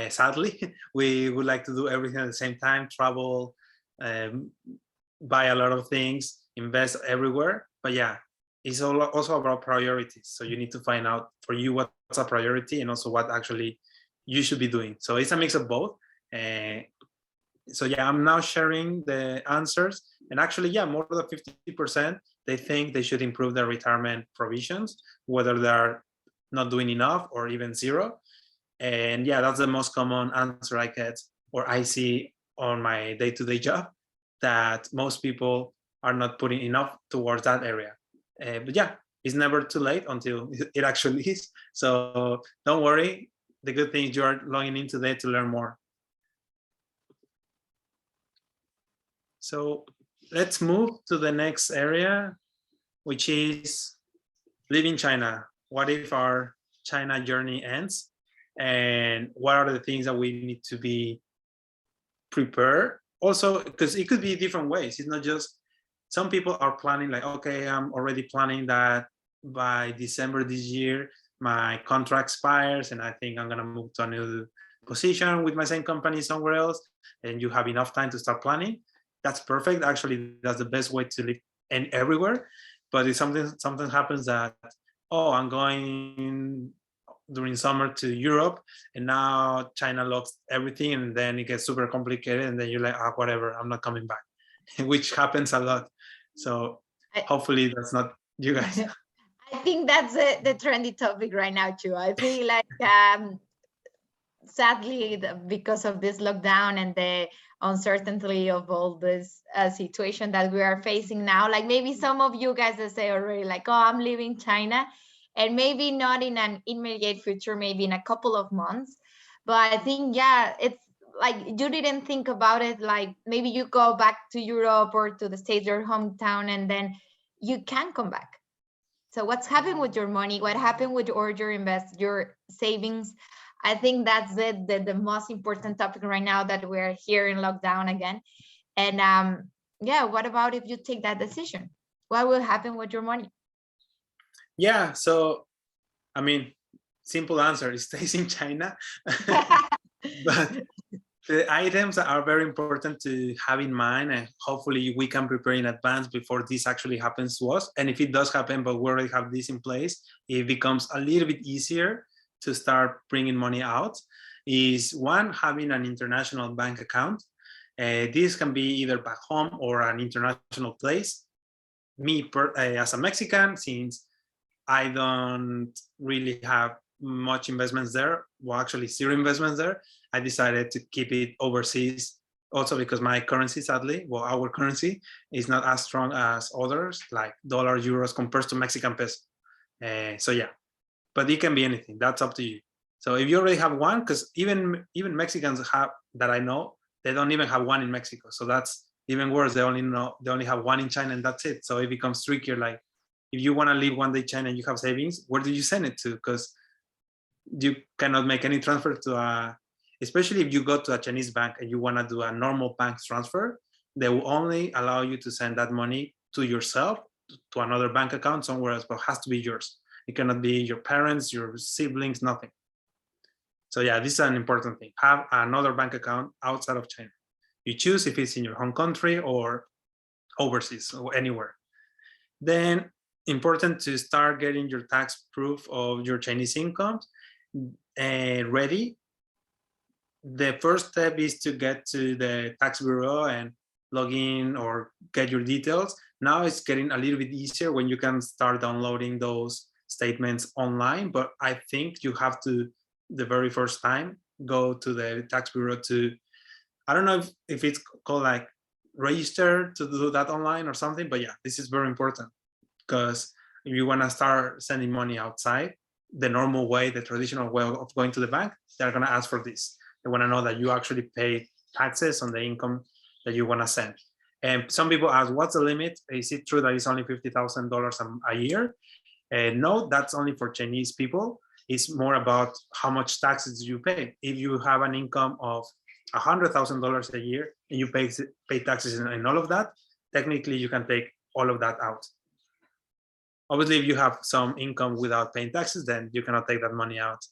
Sadly, we would like to do everything at the same time, travel, buy a lot of things, invest everywhere. But yeah, it's also about priorities. So you need to find out for you what's a priority and also what actually you should be doing. So it's a mix of both. So yeah, I'm now sharing the answers. And actually, yeah, more than 50%, they think they should improve their retirement provisions, whether they're not doing enough or even zero. And yeah, that's the most common answer I get or I see on my day-to-day job, that most people are not putting enough towards that area. But yeah, it's never too late until it actually is. So don't worry. The good thing is you are logging in today to learn more. So let's move to the next area, which is leaving China. What if our China journey ends? and what are the things that we need to be prepared. Also, because it could be different ways. It's not just, some people are planning like, okay, I'm already planning that by December this year, my contract expires and I think I'm gonna move to a new position with my same company somewhere else, and you have enough time to start planning. That's perfect. Actually, that's the best way to live and everywhere. But if something happens that, oh, I'm going during summer to Europe and now China locks everything, and then it gets super complicated, and then you're like, ah, whatever, I'm not coming back, which happens a lot. So hopefully that's not you guys. I think that's the trendy topic right now too. I think like sadly, because of this lockdown and the uncertainty of all this situation that we are facing now, like maybe some of you guys that say already like, oh, I'm leaving China, and maybe not in an immediate future, maybe in a couple of months. But I think, yeah, it's like you didn't think about it, like maybe you go back to Europe or to the States, your hometown, and then you can come back. So what's happened with your money? What happened with your savings? I think that's the most important topic right now that we're here in lockdown again. And yeah, what about if you take that decision? What will happen with your money? Yeah, so I mean, simple answer, it stays in China. But the items that are very important to have in mind, and hopefully we can prepare in advance before this actually happens to us. And if it does happen, but we already have this in place, it becomes a little bit easier to start bringing money out. Is one, having an international bank account. This can be either back home or an international place. Me, as a Mexican, since I don't really have much investments there, well, actually zero investments there, I decided to keep it overseas, also because my currency, sadly, well, our currency is not as strong as others, like dollar, euros, compared to Mexican peso. So yeah, but it can be anything. That's up to you. So if you already have one, because even Mexicans have, that I know, they don't even have one in Mexico. So that's even worse. They only have one in China, and that's it. So it becomes trickier. Like if you want to leave one day China and you have savings, where do you send it to? Because you cannot make any transfer to a, especially if you go to a Chinese bank and you want to do a normal bank transfer, they will only allow you to send that money to yourself, to another bank account somewhere else, but it has to be yours. It cannot be your parents, your siblings, nothing. So yeah, this is an important thing. Have another bank account outside of China. You choose if it's in your home country or overseas or anywhere. Then important to start getting your tax proof of your Chinese income ready. The first step is to get to the tax bureau and log in or get your details. Now it's getting a little bit easier when you can start downloading those statements online, but I think you have to, the very first time, go to the tax bureau to, I don't know if it's called like register to do that online or something, but yeah, this is very important, because if you want to start sending money outside, the normal way, the traditional way of going to the bank, they're going to ask for this. They want to know that you actually pay taxes on the income that you want to send. And some people ask, what's the limit? Is it true that it's only $50,000 a year? No, that's only for Chinese people. It's more about how much taxes you pay. If you have an income of $100,000 a year and you pay taxes in all of that, technically you can take all of that out. Obviously, if you have some income without paying taxes, then you cannot take that money out.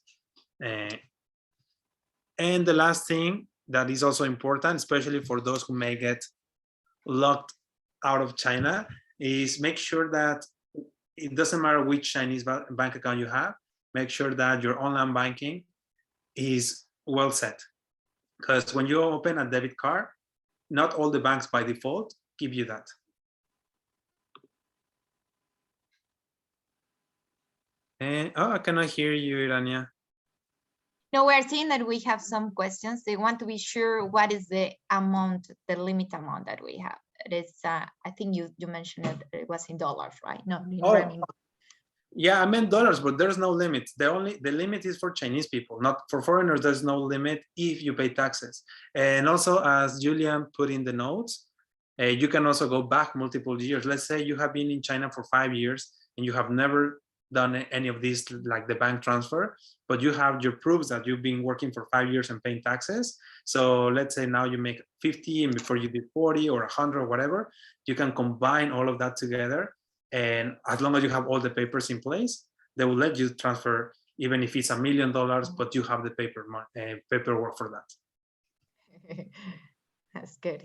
And the last thing that is also important, especially for those who may get locked out of China, is make sure that it doesn't matter which Chinese bank account you have, make sure that your online banking is well set. Because when you open a debit card, not all the banks by default give you that. And, oh, I cannot hear you, Irania. No, we're seeing that we have some questions. They want to be sure what is the amount, the limit amount that we have. It is, I think you mentioned it was in dollars, right? No, in renminbi. Yeah, I meant dollars, but there's no limit. The limit is for Chinese people, not for foreigners. There's no limit if you pay taxes. And also, as Julian put in the notes, you can also go back multiple years. Let's say you have been in China for 5 years and you have never done any of these, like the bank transfer, but you have your proofs that you've been working for 5 years and paying taxes. So let's say now you make 50 and before you did 40 or 100 or whatever, you can combine all of that together. And as long as you have all the papers in place, they will let you transfer, even if it's $1 million, but you have the paperwork for that. That's good.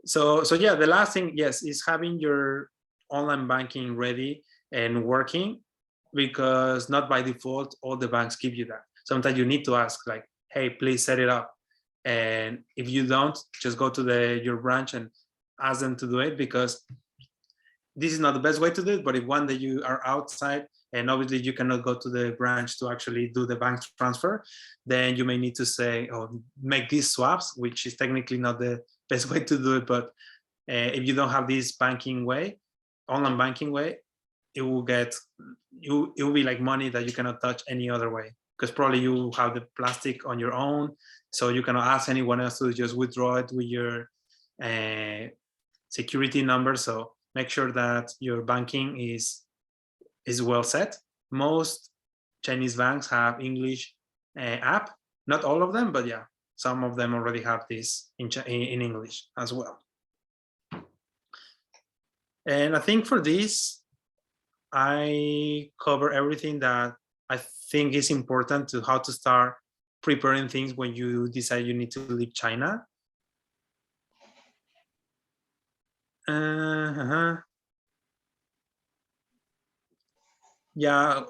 So yeah, the last thing, yes, is having your online banking ready and working, because not by default all the banks give you that. Sometimes you need to ask, like, hey, please set it up. And if you don't, just go to your branch and ask them to do it, because this is not the best way to do it. But if one day you are outside and obviously you cannot go to the branch to actually do the bank transfer, then you may need to say, oh, make these swaps, which is technically not the best way to do it. But if you don't have this banking way, online banking way, it will be like money that you cannot touch any other way, because probably you have the plastic on your own, so you cannot ask anyone else to just withdraw it with your security number. So make sure that your banking is well set. Most Chinese banks have English app, not all of them, but yeah, some of them already have this in English as well. And I think for this, I cover everything that I think is important to how to start preparing things when you decide you need to leave China. Yeah,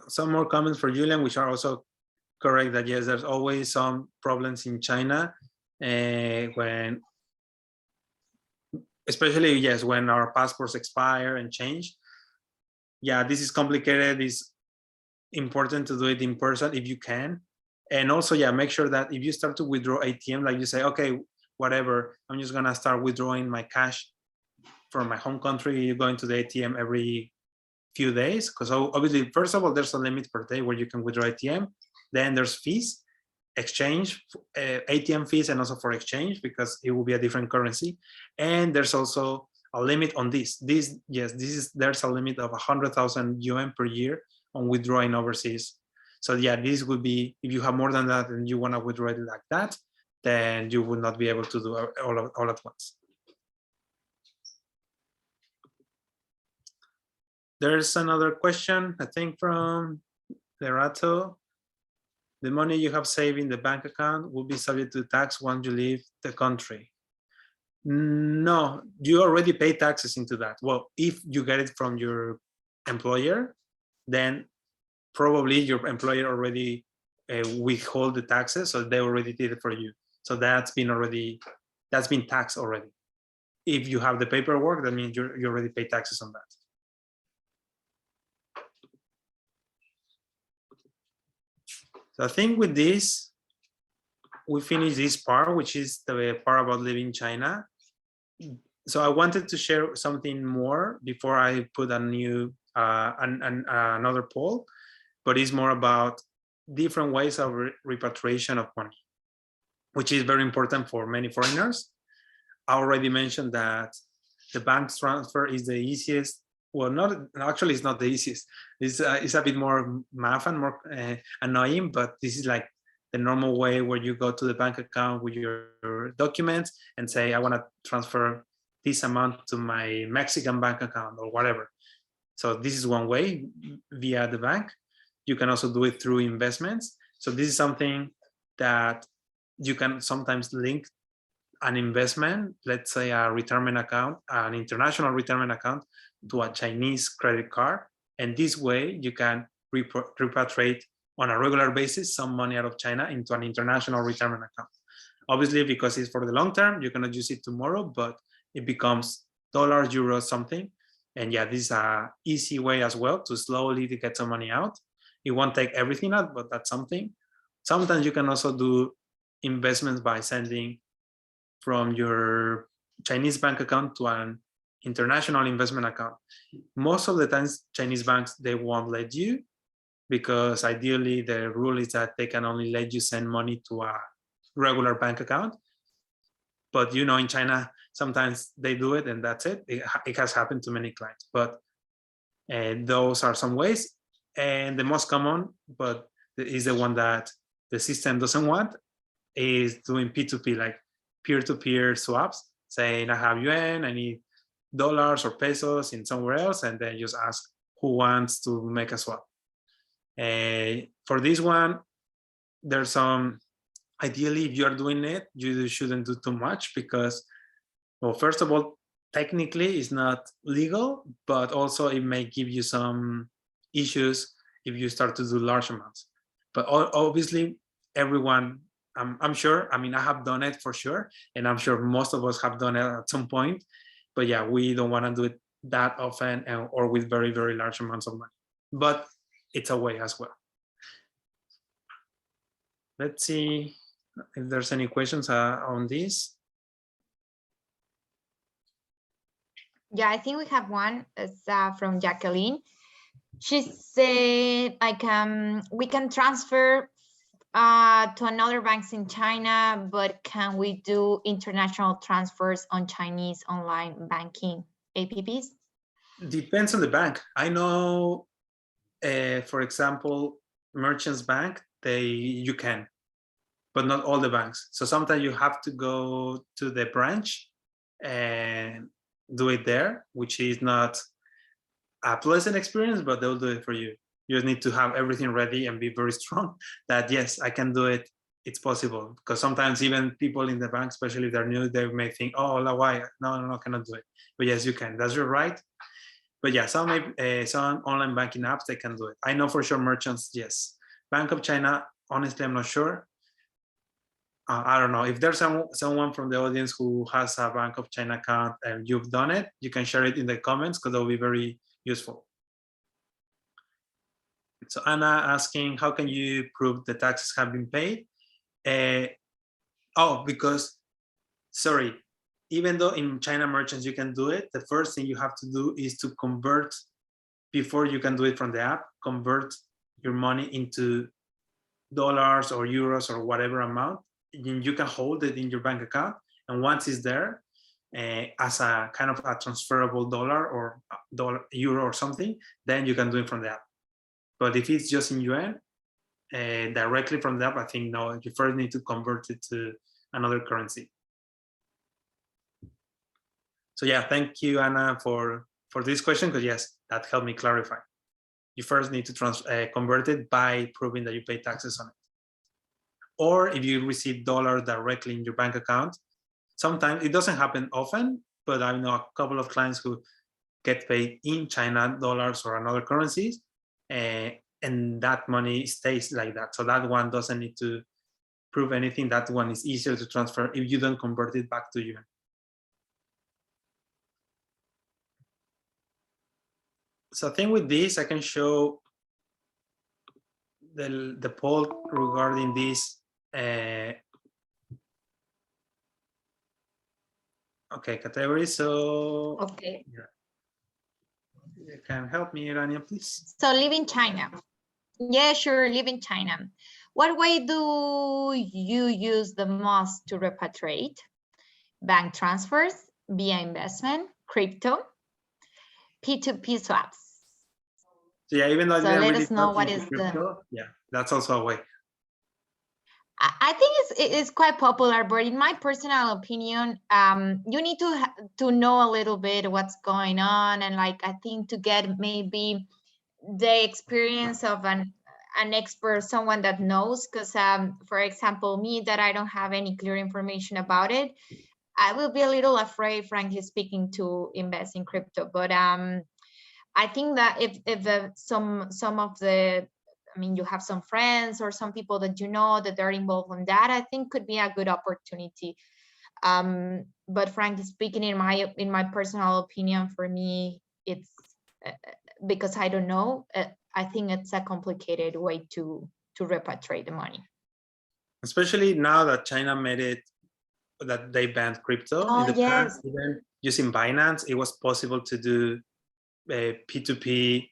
some more comments for Julian, which are also correct, that yes, there's always some problems in China when, especially, yes, when our passports expire and change. Yeah, this is complicated. It's important to do it in person if you can. And also, yeah, make sure that if you start to withdraw ATM, like you say, okay, whatever, I'm just gonna start withdrawing my cash from my home country, you're going to the ATM every few days, because obviously, first of all, there's a limit per day where you can withdraw ATM. Then there's fees, exchange, ATM fees, and also for exchange, because it will be a different currency. And there's also a limit on this. There's a limit of 100,000 yuan per year on withdrawing overseas. So yeah, this would be, if you have more than that and you want to withdraw it like that, then you would not be able to do all at once. There's another question, I think, from Lerato. The money you have saved in the bank account will be subject to tax once you leave the country. No, you already pay taxes into that. Well, if you get it from your employer, then probably your employer already withhold the taxes, so they already did it for you. So that's been taxed already. If you have the paperwork, that means you already pay taxes on that. So I think with this, we finish this part, which is the part about leaving China. So I wanted to share something more before I put a new another poll, but it's more about different ways of repatriation of money, which is very important for many foreigners. I already mentioned that the bank transfer is the easiest. Well, actually, it's not the easiest. It's a bit more math and more annoying, but this is like the normal way where you go to the bank account with your documents and say, I want to transfer this amount to my Mexican bank account or whatever. So this is one way via the bank. You can also do it through investments. So this is something that you can sometimes link an investment, let's say a retirement account, an international retirement account, to a Chinese credit card. And this way you can repatriate on a regular basis some money out of China into an international retirement account. Obviously, because it's for the long term, you cannot use it tomorrow, but it becomes dollars, euros, something. And yeah, this is an easy way as well to slowly get some money out. It won't take everything out, but that's something. Sometimes you can also do investments by sending from your Chinese bank account to an international investment account. Most of the times, Chinese banks, they won't let you, because ideally the rule is that they can only let you send money to a regular bank account. But you know, in China, sometimes they do it and that's it. It has happened to many clients. But Those are some ways. And the most common, but is the one that the system doesn't want, is doing P2P, like peer-to-peer swaps, saying I have yuan, I need dollars or pesos in somewhere else, and then just ask who wants to make a swap. For this one, there's some, ideally, if you're doing it, you shouldn't do too much because, well, first of all, technically it's not legal, but also it may give you some issues if you start to do large amounts. But obviously, everyone, I'm sure, I mean, I have done it for sure, and I'm sure most of us have done it at some point. But yeah, we don't want to do it that often or with very, very large amounts of money. But it's a way as well. Let's see if there's any questions on this. Yeah, I think we have one. It's from Jacqueline. She said, like, we can transfer to another banks in China, but can we do international transfers on Chinese online banking apps? Depends on the bank. I know, for example, Merchants Bank, you can, but not all the banks. So sometimes you have to go to the branch and do it there, which is not a pleasant experience, but they'll do it for you. You just need to have everything ready and be very strong that, yes, I can do it. It's possible. Because sometimes even people in the bank, especially if they're new, they may think, oh, why? No, cannot do it. But yes, you can. That's your right. But yeah, some online banking apps, they can do it. I know for sure merchants, yes. Bank of China, honestly, I'm not sure. I don't know. If there's someone from the audience who has a Bank of China account and you've done it, you can share it in the comments because that'll be very useful. So Anna asking, how can you prove the taxes have been paid? Because, sorry, even though in China merchants you can do it, the first thing you have to do is to convert, before you can do it from the app, convert your money into dollars or euros or whatever amount. You can hold it in your bank account, and once it's there, as a kind of a transferable dollar or euro or something, then you can do it from the app. But if it's just in yuan, directly from the app, I think no, you first need to convert it to another currency. So yeah, thank you, Anna, for this question, because yes, that helped me clarify. You first need to convert it by proving that you pay taxes on it. Or if you receive dollars directly in your bank account, sometimes it doesn't happen often, but I know a couple of clients who get paid in China dollars or another currencies, and that money stays like that. So that one doesn't need to prove anything. That one is easier to transfer if you don't convert it back to yuan. So I think with this, I can show the poll regarding this. Okay, category. So okay, you can help me, Irania, please. So live in China. Yeah, sure, live in China. What way do you use the most to repatriate? Bank transfers, via investment, crypto, P2P swaps. So yeah, even though I didn't let really us know what into is crypto, yeah, that's also a way. I think it's quite popular, but in my personal opinion, you need to know a little bit what's going on, and like I think to get maybe the experience of an expert, someone that knows, because for example, me, that I don't have any clear information about it, I will be a little afraid, frankly speaking, to invest in crypto. But I think that if some of the, I mean, you have some friends or some people that you know that they're involved in that, I think could be a good opportunity. But frankly speaking, in my personal opinion, for me, it's because I don't know. I think it's a complicated way to repatriate the money. Especially now that China made it that they banned crypto. Oh, in the yes. past, even using Binance, it was possible to do P2P.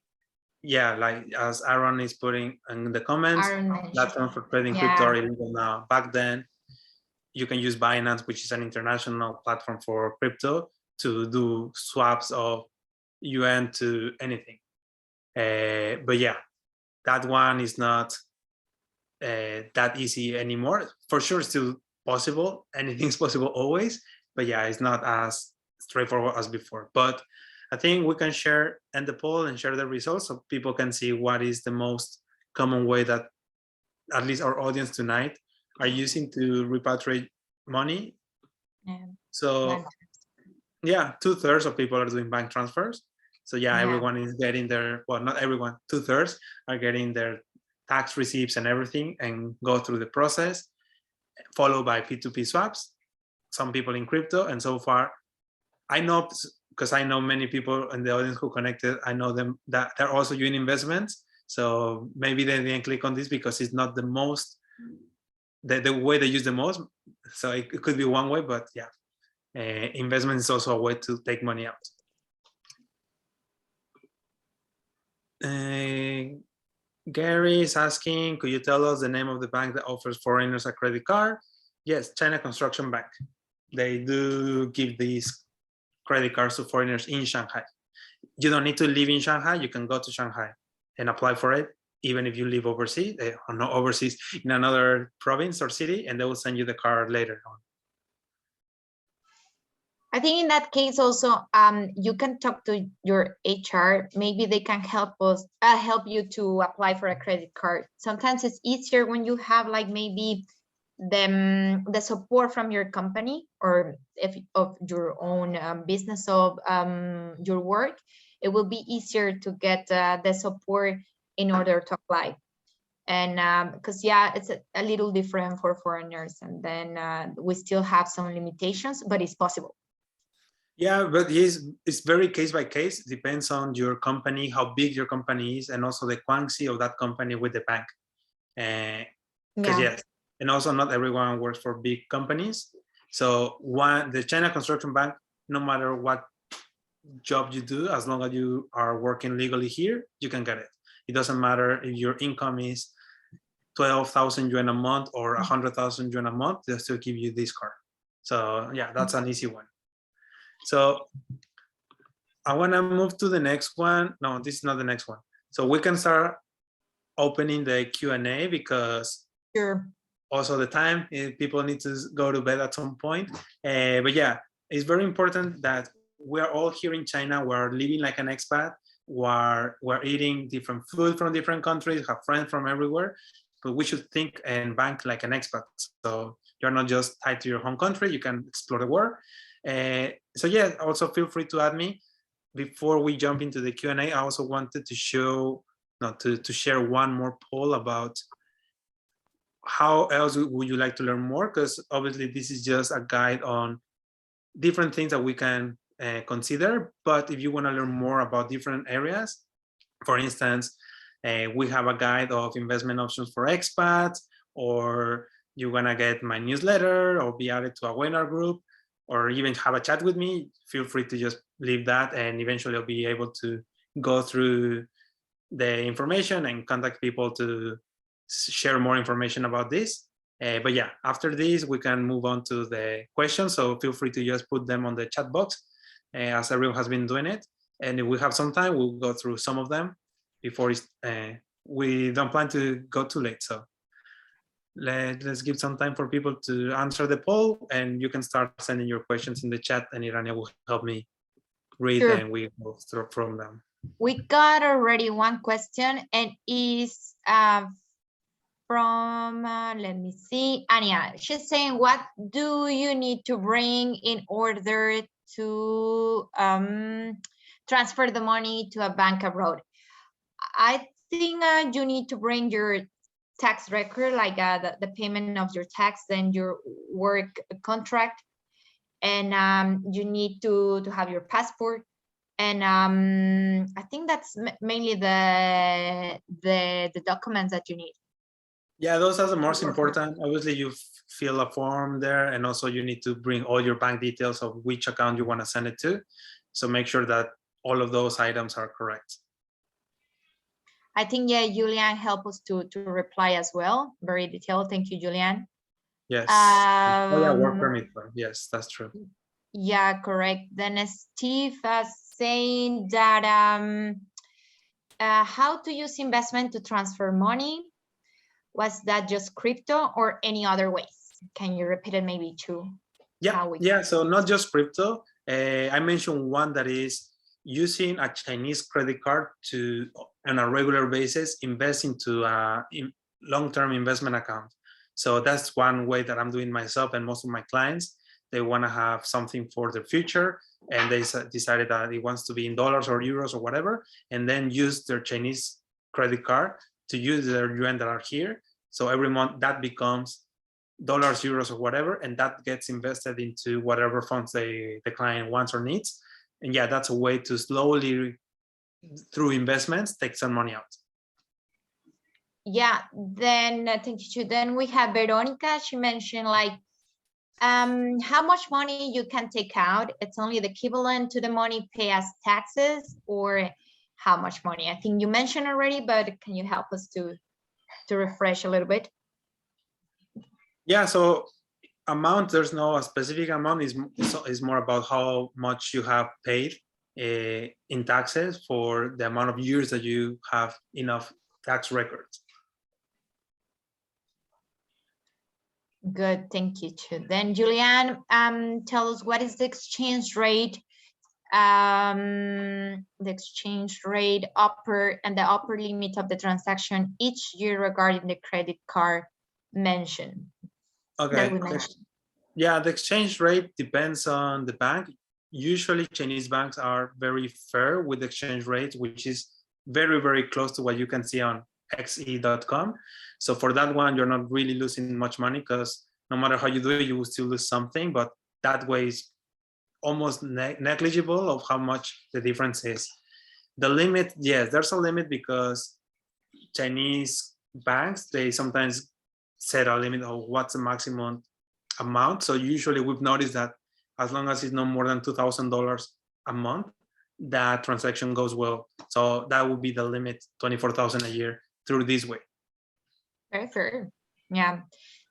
Yeah, like as Aaron is putting in the comments, platforms for trading crypto are illegal now. Back then, you can use Binance, which is an international platform for crypto, to do swaps of yuan to anything. But yeah, that one is not that easy anymore. For sure, still possible. Anything's possible always. But yeah, it's not as straightforward as before. But I think we can share end the poll and share the results so people can see what is the most common way that at least our audience tonight are using to repatriate money. So yeah, 2/3 of people are doing bank transfers. So yeah, everyone is getting their, well, not everyone, 2/3 are getting their tax receipts and everything and go through the process, followed by P2P swaps, some people in crypto. And so far, I know, because I know many people in the audience who connected, I know them that they're also doing investments. So maybe they didn't click on this because it's not the most, the way they use the most. So it could be one way, but yeah, investment is also a way to take money out. Gary is asking, could you tell us the name of the bank that offers foreigners a credit card? Yes, China Construction Bank. They do give these credit cards to foreigners in Shanghai. You don't need to live in Shanghai. You can go to Shanghai and apply for it, even if you live overseas, or not overseas, in another province or city, and they will send you the card later on. I think in that case also, you can talk to your HR. Maybe they can help you to apply for a credit card. Sometimes it's easier when you have like maybe the support from your company, or if of your own business of your work. It will be easier to get the support in order to apply. And because yeah, it's a little different for foreigners, and then we still have some limitations, but it's possible. Yeah, but it's very case by case. Depends on your company, how big your company is, and also the quantity of that company with the bank. Because yes, and also not everyone works for big companies. So the China Construction Bank, no matter what job you do, as long as you are working legally here, you can get it. It doesn't matter if your income is 12,000 yuan a month or 100,000 yuan a month, they'll still give you this card. So yeah, that's an easy one. So I want to move to the next one. No, this is not the next one. So we can start opening the Q&A because also the time, people need to go to bed at some point. But yeah, it's very important that we're all here in China. We're living like an expat. We're eating different food from different countries, have friends from everywhere, but we should think and bank like an expat. So you're not just tied to your home country, you can explore the world. So yeah, also feel free to add me. Before we jump into the Q&A, I also wanted to share one more poll about how else would you like to learn more, because obviously this is just a guide on different things that we can consider. But if you want to learn more about different areas, for instance, we have a guide of investment options for expats, or you want to get my newsletter or be added to a webinar group, or even have a chat with me, feel free to just leave that, and eventually I'll be able to go through the information and contact people to share more information about this. But yeah, after this, we can move on to the questions. So feel free to just put them on the chat box as everyone has been doing it. And if we have some time, we'll go through some of them before we don't plan to go too late. So let's give some time for people to answer the poll, and you can start sending your questions in the chat, and Irania will help me read and we go through from them. We got already one question, and is from, let me see, Anya. She's saying, what do you need to bring in order to transfer the money to a bank abroad? I think you need to bring your tax record, like the payment of your tax and your work contract, and you need to have your passport, and I think that's mainly the documents that you need. Yeah, those are the most important. Obviously, you fill a form there, and also you need to bring all your bank details of which account you want to send it to. So make sure that all of those items are correct. I think, yeah, Julian helped us to reply as well. Very detailed. Thank you, Julian. Yes. Oh, yeah, work permit. Yes, that's true. Yeah, correct. Then Steve is saying that how to use investment to transfer money. Was that just crypto or any other ways? Can you repeat it maybe too? Yeah, so not just crypto. I mentioned one that is using a Chinese credit card to, on a regular basis, invest into a long-term investment account. So that's one way that I'm doing myself and most of my clients. They want to have something for their future, and they decided that it wants to be in dollars or euros or whatever, and then use their Chinese credit card to use their yuan that are here. So every month that becomes dollars, euros, or whatever, and that gets invested into whatever funds the client wants or needs. And yeah, that's a way to slowly, through investments, take some money out. Yeah, then thank you. Then we have Veronica. She mentioned like how much money you can take out. It's only the equivalent to the money pay as taxes, or how much money? I think you mentioned already, but can you help us to refresh a little bit? Yeah, so amount, there's no specific amount, is more about how much you have paid in taxes for the amount of years that you have enough tax records. Good, thank you too. Then Julianne, tell us what is the exchange rate, the exchange rate upper and the upper limit of the transaction each year regarding the credit card mentioned. Okay. Yeah, the exchange rate depends on the bank. Usually Chinese banks are very fair with the exchange rate, which is very, very close to what you can see on xe.com. So for that one, you're not really losing much money, because no matter how you do it, you will still lose something, but that way is almost negligible of how much the difference is. The limit, yes, there's a limit, because Chinese banks, they sometimes set a limit of what's the maximum amount. So usually we've noticed that as long as it's no more than $2,000 a month, that transaction goes well. So that would be the limit, 24,000 a year through this way. Very fair. Yeah.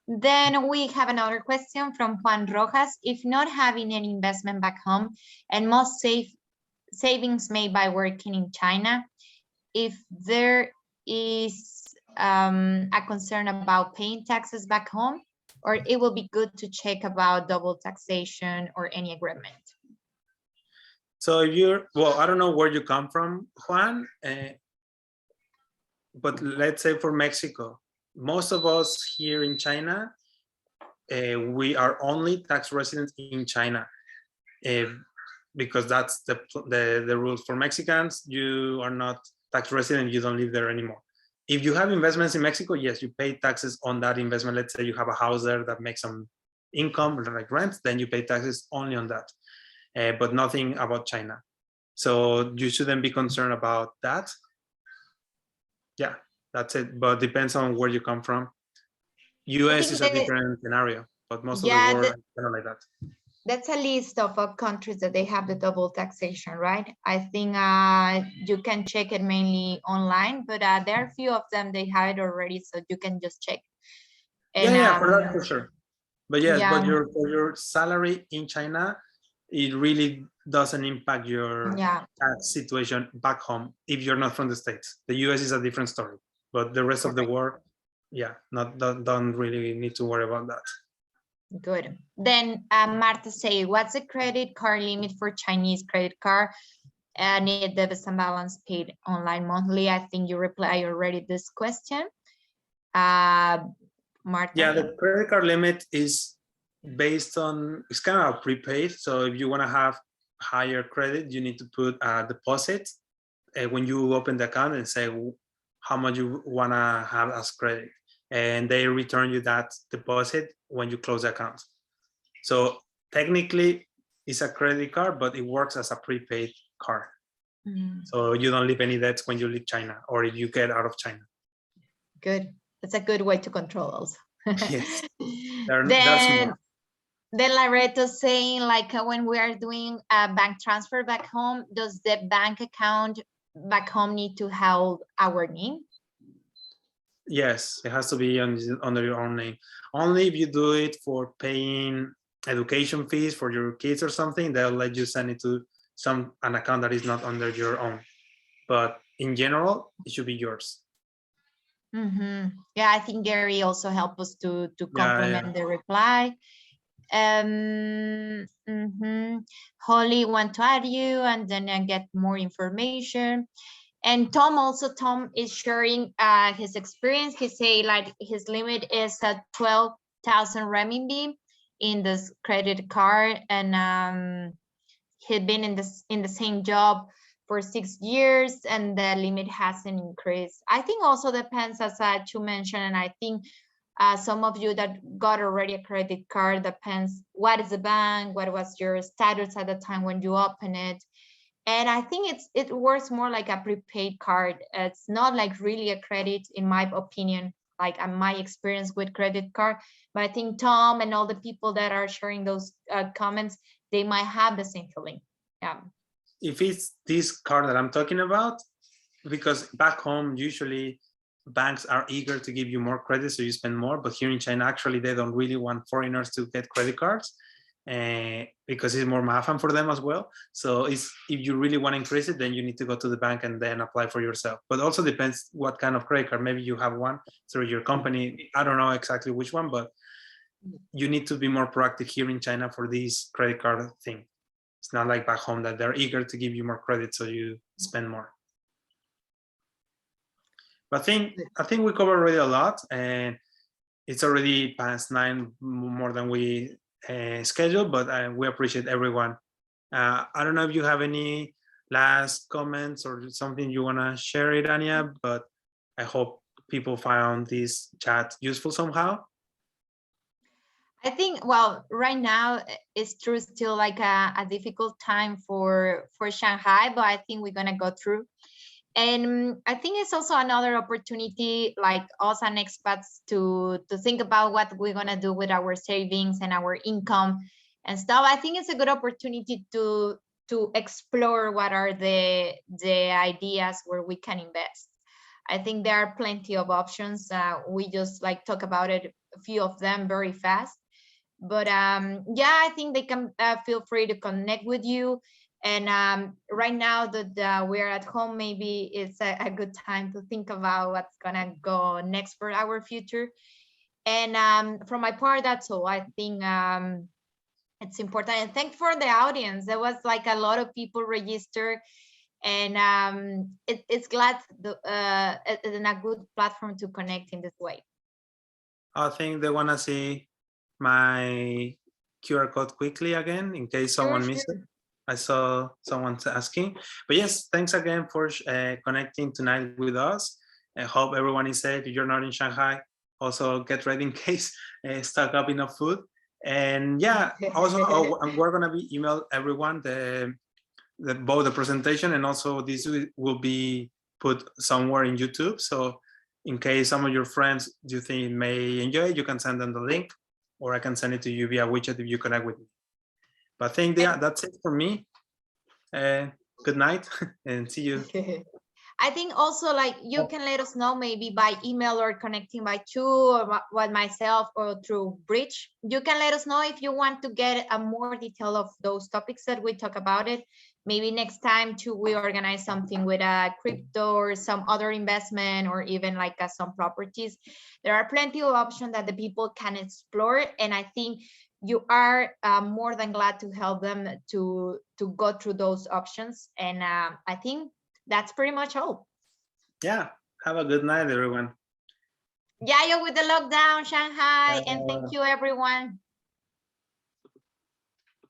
Then we have another question from Juan Rojas. If not having any investment back home and most savings made by working in China, if there is a concern about paying taxes back home, or it will be good to check about double taxation or any agreement? So if you're, well, I don't know where you come from, Juan, but let's say for Mexico, most of us here in China, we are only tax residents in China, because that's the rules. For Mexicans, you are not tax resident, you don't live there anymore. If you have investments in Mexico, yes, you pay taxes on that investment. Let's say you have a house there that makes some income, like rent, then you pay taxes only on that, but nothing about China. So you shouldn't be concerned about that. Yeah, that's it. But depends on where you come from. US is a different scenario, but most of the world is kind of like that. That's a list of countries that they have the double taxation, right? I think you can check it mainly online, but there are a few of them, they have it already, so you can just check. And, yeah, for that, for sure. But yes, yeah. But your salary in China, it really doesn't impact your tax situation back home if you're not from the States. The US is a different story, but the rest of the world, yeah, don't really need to worry about that. Good. Then Marta say, what's the credit card limit for Chinese credit card? Need debits and balance paid online monthly? I think you replied already this question. Marta. Yeah, the credit card limit is based on, it's kind of prepaid. So if you want to have higher credit, you need to put a deposit when you open the account and say how much you want to have as credit. And they return you that deposit when you close the account. So technically it's a credit card, but it works as a prepaid card. So you don't leave any debts when you leave China or if you get out of China. Good. That's a good way to control also. Yes. Then Lareto's saying, like, when we are doing a bank transfer back home, does the bank account back home need to hold our name? Yes, it has to be under your own name. Only if you do it for paying education fees for your kids or something, they'll let you send it to an account that is not under your own. But in general, it should be yours. Yeah, I think Gary also helped us to complement the reply. Holly want to add you, and then I get more information. And Tom is sharing his experience. He say like his limit is at 12,000 renminbi in this credit card, and he'd been in the same job for 6 years, and the limit hasn't increased. I think also depends, as you mentioned, and I think some of you that got already a credit card, depends what is the bank, what was your status at the time when you open it. And I think it works more like a prepaid card. It's not like really a credit, in my opinion, like my experience with credit card. But I think Tom and all the people that are sharing those comments, they might have the same feeling. Yeah. If it's this card that I'm talking about, because back home, usually banks are eager to give you more credit, so you spend more. But here in China, actually, they don't really want foreigners to get credit cards. Because it's more mafan for them as well. So if you really want to increase it, then you need to go to the bank and then apply for yourself. But also depends what kind of credit card. Maybe you have one through your company. I don't know exactly which one, but you need to be more proactive here in China for this credit card thing. It's not like back home that they're eager to give you more credit, so you spend more. But I think we covered already a lot, and it's already past 9, more than we schedule, but we appreciate everyone. I don't know if you have any last comments or something you want to share, Irania, but I hope people found this chat useful somehow. I think, well, right now it's true, still like a difficult time for Shanghai, but I think we're gonna go through. And I think it's also another opportunity, like us and expats, to think about what we're gonna do with our savings and our income and stuff. I think it's a good opportunity to explore what are the ideas where we can invest. I think there are plenty of options. We just like talk about it, a few of them very fast. But yeah, I think they can feel free to connect with you. And right now that we're at home, maybe it's a good time to think about what's gonna go next for our future. And from my part, that's all. I think it's important. And thanks for the audience. There was like a lot of people registered, and it's glad it's a good platform to connect in this way. I think they wanna see my QR code quickly again in case someone missed it. I saw someone asking, but yes, thanks again for connecting tonight with us. I hope everyone is safe. If you're not in Shanghai, also get ready in case, stock up enough food. And yeah, also we're gonna be email everyone both the presentation, and also this will be put somewhere in YouTube. So in case some of your friends you think may enjoy it, you can send them the link, or I can send it to you via widget if you connect with me. But I think that's it for me. Good night and see you. I think also, like, you can let us know maybe by email or connecting by Chu or myself or through Bridge. You can let us know if you want to get a more detail of those topics that we talk about it. Maybe next time too, we organize something with a crypto or some other investment, or even like some properties. There are plenty of options that the people can explore, and I think you are more than glad to help them to go through those options. And I think that's pretty much all. Yeah, have a good night, everyone. Yeah, with the lockdown, Shanghai, and thank you, everyone.